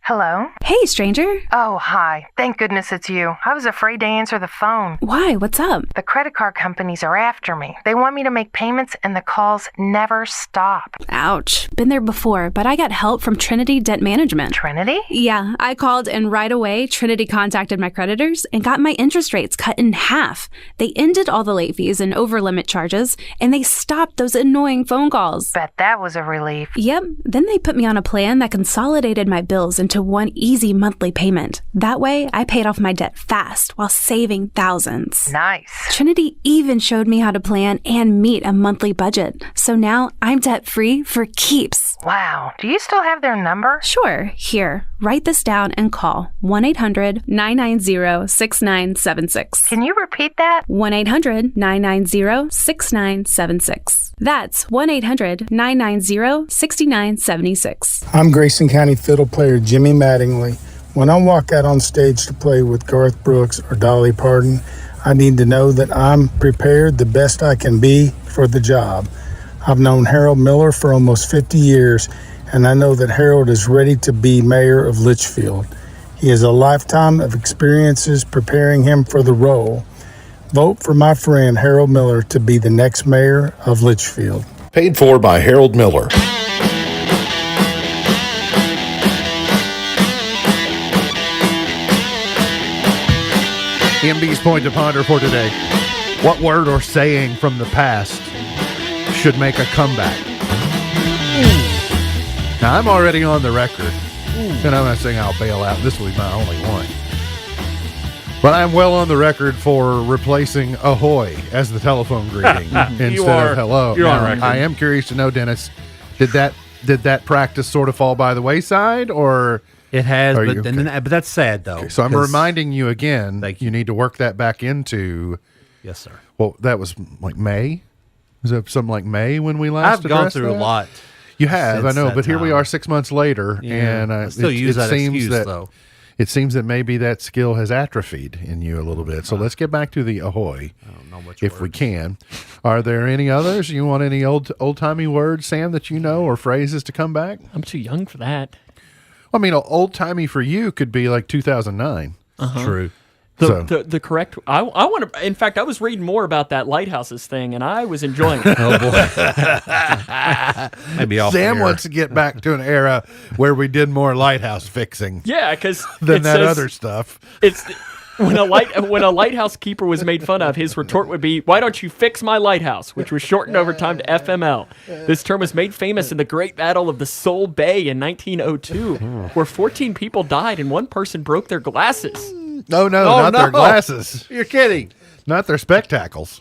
Hello? Hey, stranger. Oh, hi. Thank goodness it's you. I was afraid to answer the phone. Why? What's up? The credit card companies are after me. They want me to make payments and the calls never stop. Ouch. Been there before, but I got help from Trinity Debt Management. Trinity? Yeah, I called and right away Trinity contacted my creditors and got my interest rates cut in half. They ended all the late fees and over-limit charges, and they stopped those annoying phone calls. Bet that was a relief. Yep. Then they put me on a plan that consolidated my bills into one easy monthly payment. That way, I paid off my debt fast while saving thousands. Nice. Trinity even showed me how to plan and meet a monthly budget. So now I'm debt-free for keeps. Wow. Do you still have their number? Sure. Here, write this down and call 1-800-990-6976. Can you repeat that? 1-800-990-6976. That's 1-800-990-6976. I'm Grayson County fiddle player Jimmy Mattingly. When I walk out on stage to play with Garth Brooks or Dolly Parton, I need to know that I'm prepared the best I can be for the job. I've known Harold Miller for almost 50 years, and I know that Harold is ready to be mayor of Litchfield. He has a lifetime of experiences preparing him for the role. Vote for my friend Harold Miller to be the next mayor of Litchfield. Paid for by Harold Miller. MB's point to ponder for today. What word or saying from the past should make a comeback? Now, I'm already on the record, and I'm not saying I'll bail out. This will be my only one. But I'm well on the record for replacing ahoy as the telephone greeting instead of hello. You're on Now, record. I am curious to know, Dennis, did that practice sort of fall by the wayside, or It has, Are but, you- but that's sad, though. Okay, so I'm 'cause- reminding you again, you need to work that back into. Yes, sir. Well, that was like May. Was it something like May when we last I've gone addressed through that? a lot. You have, I since know, that but here we time. are 6 months later, Yeah, and I still use that seems excuse, that though. it seems that maybe that skill has atrophied in you a little bit. So let's get back to the ahoy, if we can. Are there any others? You want any old timey words, Sam, that you know, or phrases to come back? I'm too young for that. I mean, old timey for you could be like 2009. True. The correct. I want to. In fact, I was reading more about that lighthouses thing, and I was enjoying it. Oh boy. Maybe off Sam the air. wants to get back to an era where we did more lighthouse fixing. Yeah, because than that other stuff. It's when a lighthouse keeper was made fun of, his retort would be, "Why don't you fix my lighthouse?" which was shortened over time to FML. This term was made famous in the Great Battle of the Soul Bay in 1902, where 14 people died and one person broke their glasses. No, not their glasses. You're kidding. Not their spectacles.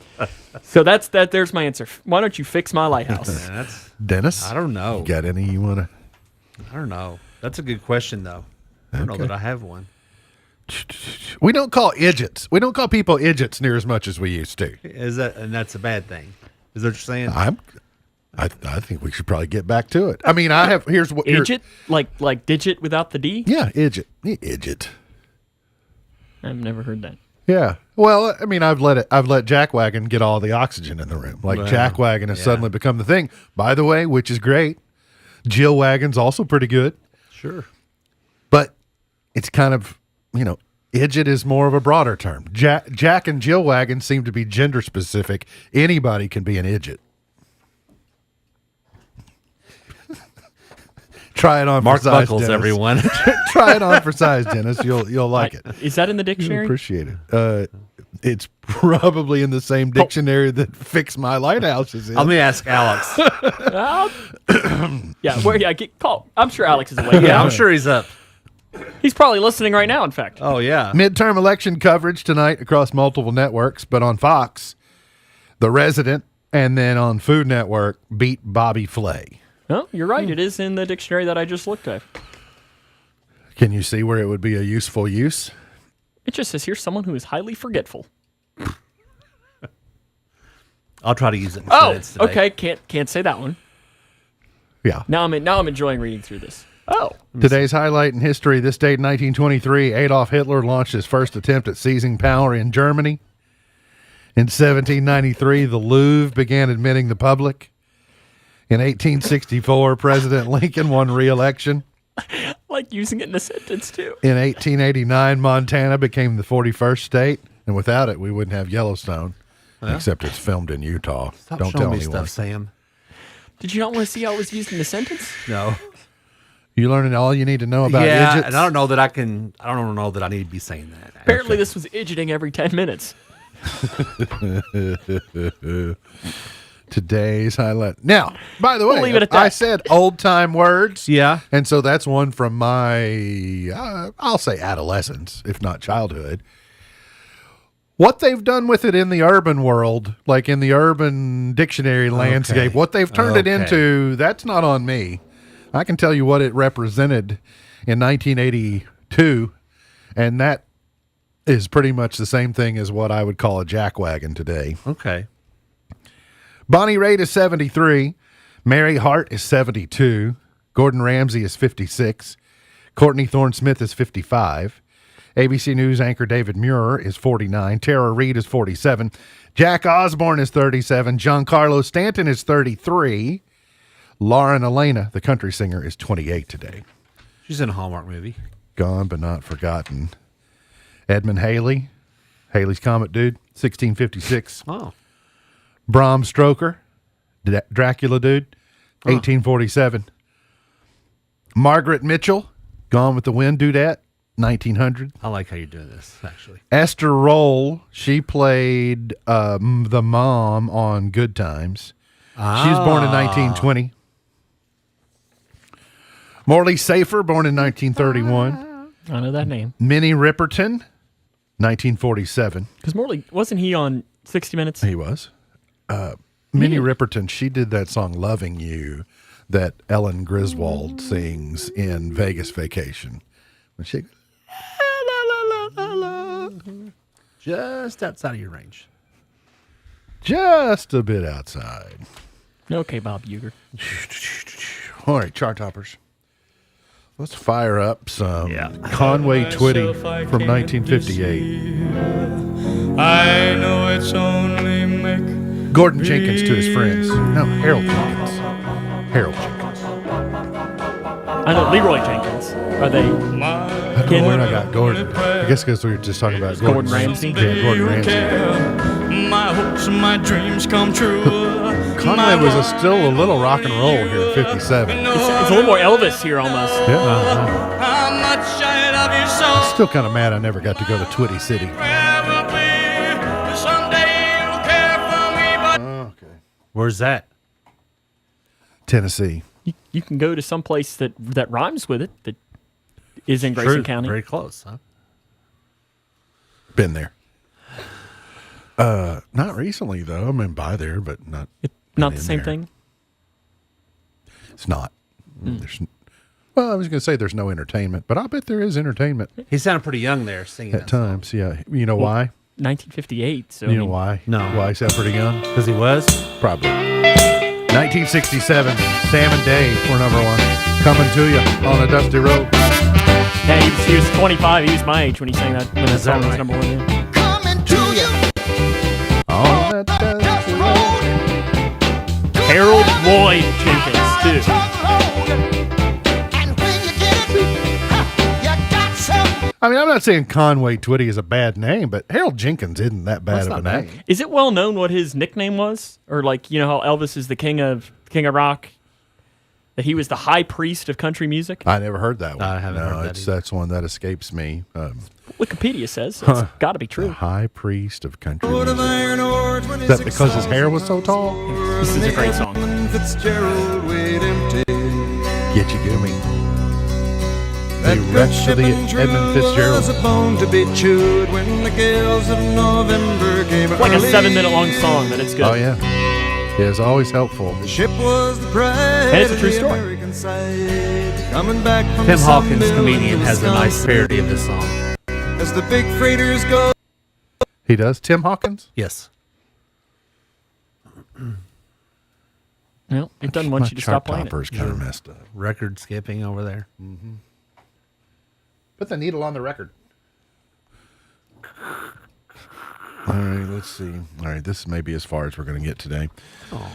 So that's that. There's my answer. Why don't you fix my lighthouse? Dennis? I don't know. You got any you want to? I don't know. That's a good question, though. I don't know that I have one. We don't call idiots. We don't call people idiots near as much as we used to. And that's a bad thing. Is that what you're saying? I think we should probably get back to it. I mean, I have. Here's what. Idjit? Like digit without the D? Yeah, idjit. Idjit. I've never heard that. Yeah. Well, I mean, I've let Jackwagon get all the oxygen in the room. Like Wow. Jackwagon has suddenly become the thing. By the way, which is great. Jill Wagon's also pretty good. Sure. But it's kind of, idjit is more of a broader term. Jack and Jill Wagon seem to be gender specific. Anybody can be an idjit. Try it on Mark for size, Buckles, Dennis. everyone. Try it on for size, Dennis. You'll like it. Is that in the dictionary? Appreciate it. It's probably in the same dictionary that Fix My Lighthouse is in. Let me ask Alex. Call. I'm sure Alex is awake. Yeah, I'm sure he's up. He's probably listening right now, in fact. Oh, yeah. Midterm election coverage tonight across multiple networks, but on Fox, The Resident, and then on Food Network, Beat Bobby Flay. No, you're right. It is in the dictionary that I just looked at. Can you see where it would be a useful use? It just says here someone who is highly forgetful. I'll try to use it. Okay. Can't say that one. Yeah. Now I'm enjoying reading through this. Oh. Today's highlight in history, this date in 1923, Adolf Hitler launched his first attempt at seizing power in Germany. In 1793, the Louvre began admitting the public. In 1864, President Lincoln won re-election. like using it in a sentence, too. In 1889, Montana became the 41st state, and without it, we wouldn't have Yellowstone, except it's filmed in Utah. Stop Don't showing tell me anyone. stuff, Sam. Did you not want to see how it was used in a sentence? No. You learning all you need to know about yeah, idiots? and I don't know that I don't know that I need to be saying that. Apparently, this was idioting every 10 minutes. Today's highlight. Now, by the way, We'll leave it at that. I said old time words. Yeah. And so that's one from my, I'll say adolescence, if not childhood. What they've done with it in the urban world, like in the urban dictionary landscape, what they've turned it into, that's not on me. I can tell you what it represented in 1982, and that is pretty much the same thing as what I would call a jackwagon today. Okay. Bonnie Raitt is 73. Mary Hart is 72. Gordon Ramsay is 56. Courtney Thorne-Smith is 55. ABC News anchor David Muir is 49. Tara Reid is 47. Jack Osborne is 37. Giancarlo Stanton is 33. Lauren Elena, the country singer, is 28 today. She's in a Hallmark movie. Gone but not forgotten. Edmund Haley, Haley's Comet Dude, 1656. Oh. Bram Stoker, Dracula Dude, 1847. Margaret Mitchell, Gone with the Wind Dudette, 1900. I like how you're doing this, actually. Esther Roll, she played the mom on Good Times. She was born in 1920. Morley Safer, born in 1931. I know that name. Minnie Riperton, 1947. Because Morley, wasn't he on 60 Minutes? He was. Minnie Riperton, she did that song Loving You that Ellen Griswold sings in Vegas Vacation. When she just outside of your range. Just a bit outside. Okay, Bob Uecker. All right, chart toppers. Let's fire up some Conway Twitty from 1958. I know it's only make Gordon Jenkins to his friends. No, Harold Jenkins. Harold Jenkins. I know Leroy Jenkins. Are they? I don't know where I got Gordon. I guess because we were just talking about Gordon Ramsay. Yeah, Gordon Ramsay. my hopes and my dreams come true. Conway was still a little rock and roll here in 57. It's a little more Elvis here almost. Yeah. How much I love you so. I'm still kind of mad I never got to go to Twitty City. Okay. Where's that? Tennessee. You can go to some place that rhymes with it, that is in Grayson County. Very close, huh? Been there. Not recently, though. I've been by there, but not the same thing? It's not. There's, well, I was going to say there's no entertainment, but I bet there is entertainment. He sounded pretty young there singing at times, yeah. You know why? 1958. So you know why? No. Why he sounded pretty young? Because he was? Probably. 1967, Sam and Dave were number one. Coming to you on a dusty road. Yeah, he was 25. He was my age when he sang that. When that song was number one. Yeah. Coming to you. On a dusty road. Harold Lloyd Jenkins, too. I mean, I'm not saying Conway Twitty is a bad name, but Harold Jenkins isn't that bad of a name. Is it well known what his nickname was? Or like, you know how Elvis is the king of rock? That he was the high priest of country music? I never heard that one. I haven't heard that either. That's one that escapes me. Wikipedia says so it's got to be true. The high priest of country music. Is that because his hair was so tall? This is a great song. Get you give me. The rest of the Edmund Fitzgerald. Was a bone to be chewed when the gales of November came. It's like a 7-minute long song, but it's good. Oh, yeah. Yeah, it's always helpful. The ship was the pride. And it's a true story. American side, coming back from Tim some Hawkins, mill in comedian, has a nice parody of this song. As the big freighters go. He does? Tim Hawkins? Yes. Well, it doesn't want you to stop playing it. Topper's kind of messed up. Record skipping over there. Mm-hmm. Put the needle on the record. All right, let's see. All right, this may be as far as we're going to get today. Oh.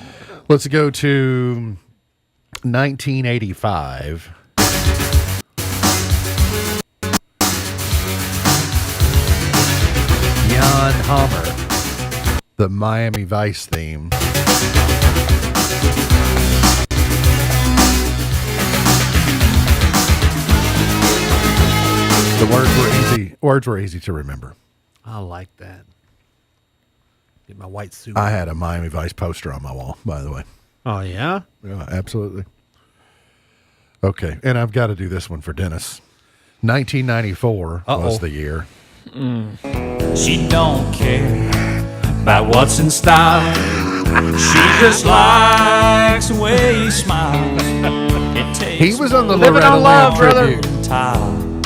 Let's go to 1985. Jan Hammer, the Miami Vice theme. The words were easy to remember. I like that. Get my white suit. I had a Miami Vice poster on my wall, by the way. Oh, yeah? Yeah, absolutely. Okay, and I've got to do this one for Dennis. 1994 was the year. She don't care about what's in style. She just likes the way he smiles. He was on the Loretta Lynn tribute.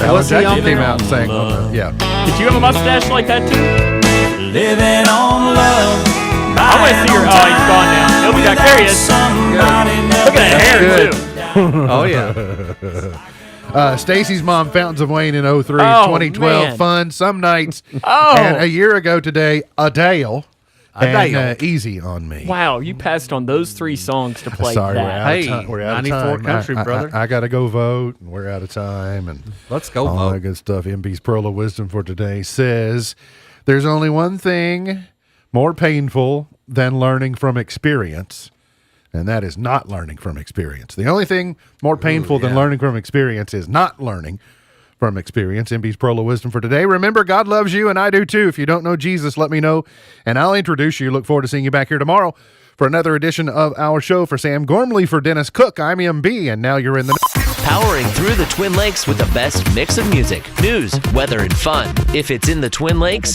Was he on He came out and sang on the, yeah. Did you have a mustache like that too? Living on love. I want to see your. Oh, he's gone now. Nope, got there he is. Look at that hair too. Oh, yeah. Stacy's Mom, Fountains of Wayne in 03, Oh, 2012, man. Fun, Some Nights. Oh. And a year ago today, Adele. Adele. And Easy on Me. Wow, you passed on those 3 songs to play Sorry, that. we're out of 94 time. country, I brother. I got to go vote, and we're out of time. And Let's go all vote. that good stuff. MB's Pearl of Wisdom for today says, there's only one thing more painful than learning from experience, and that is not learning from experience. The only thing more painful than learning from experience is not learning from experience. MB's Pearl of Wisdom for today. Remember, God loves you, and I do too. If you don't know Jesus, let me know, and I'll introduce you. Look forward to seeing you back here tomorrow for another edition of our show. For Sam Gormley, for Dennis Cook, I'm MB, and now you're in the... Powering through the Twin Lakes with the best mix of music, news, weather, and fun. If it's in the Twin Lakes,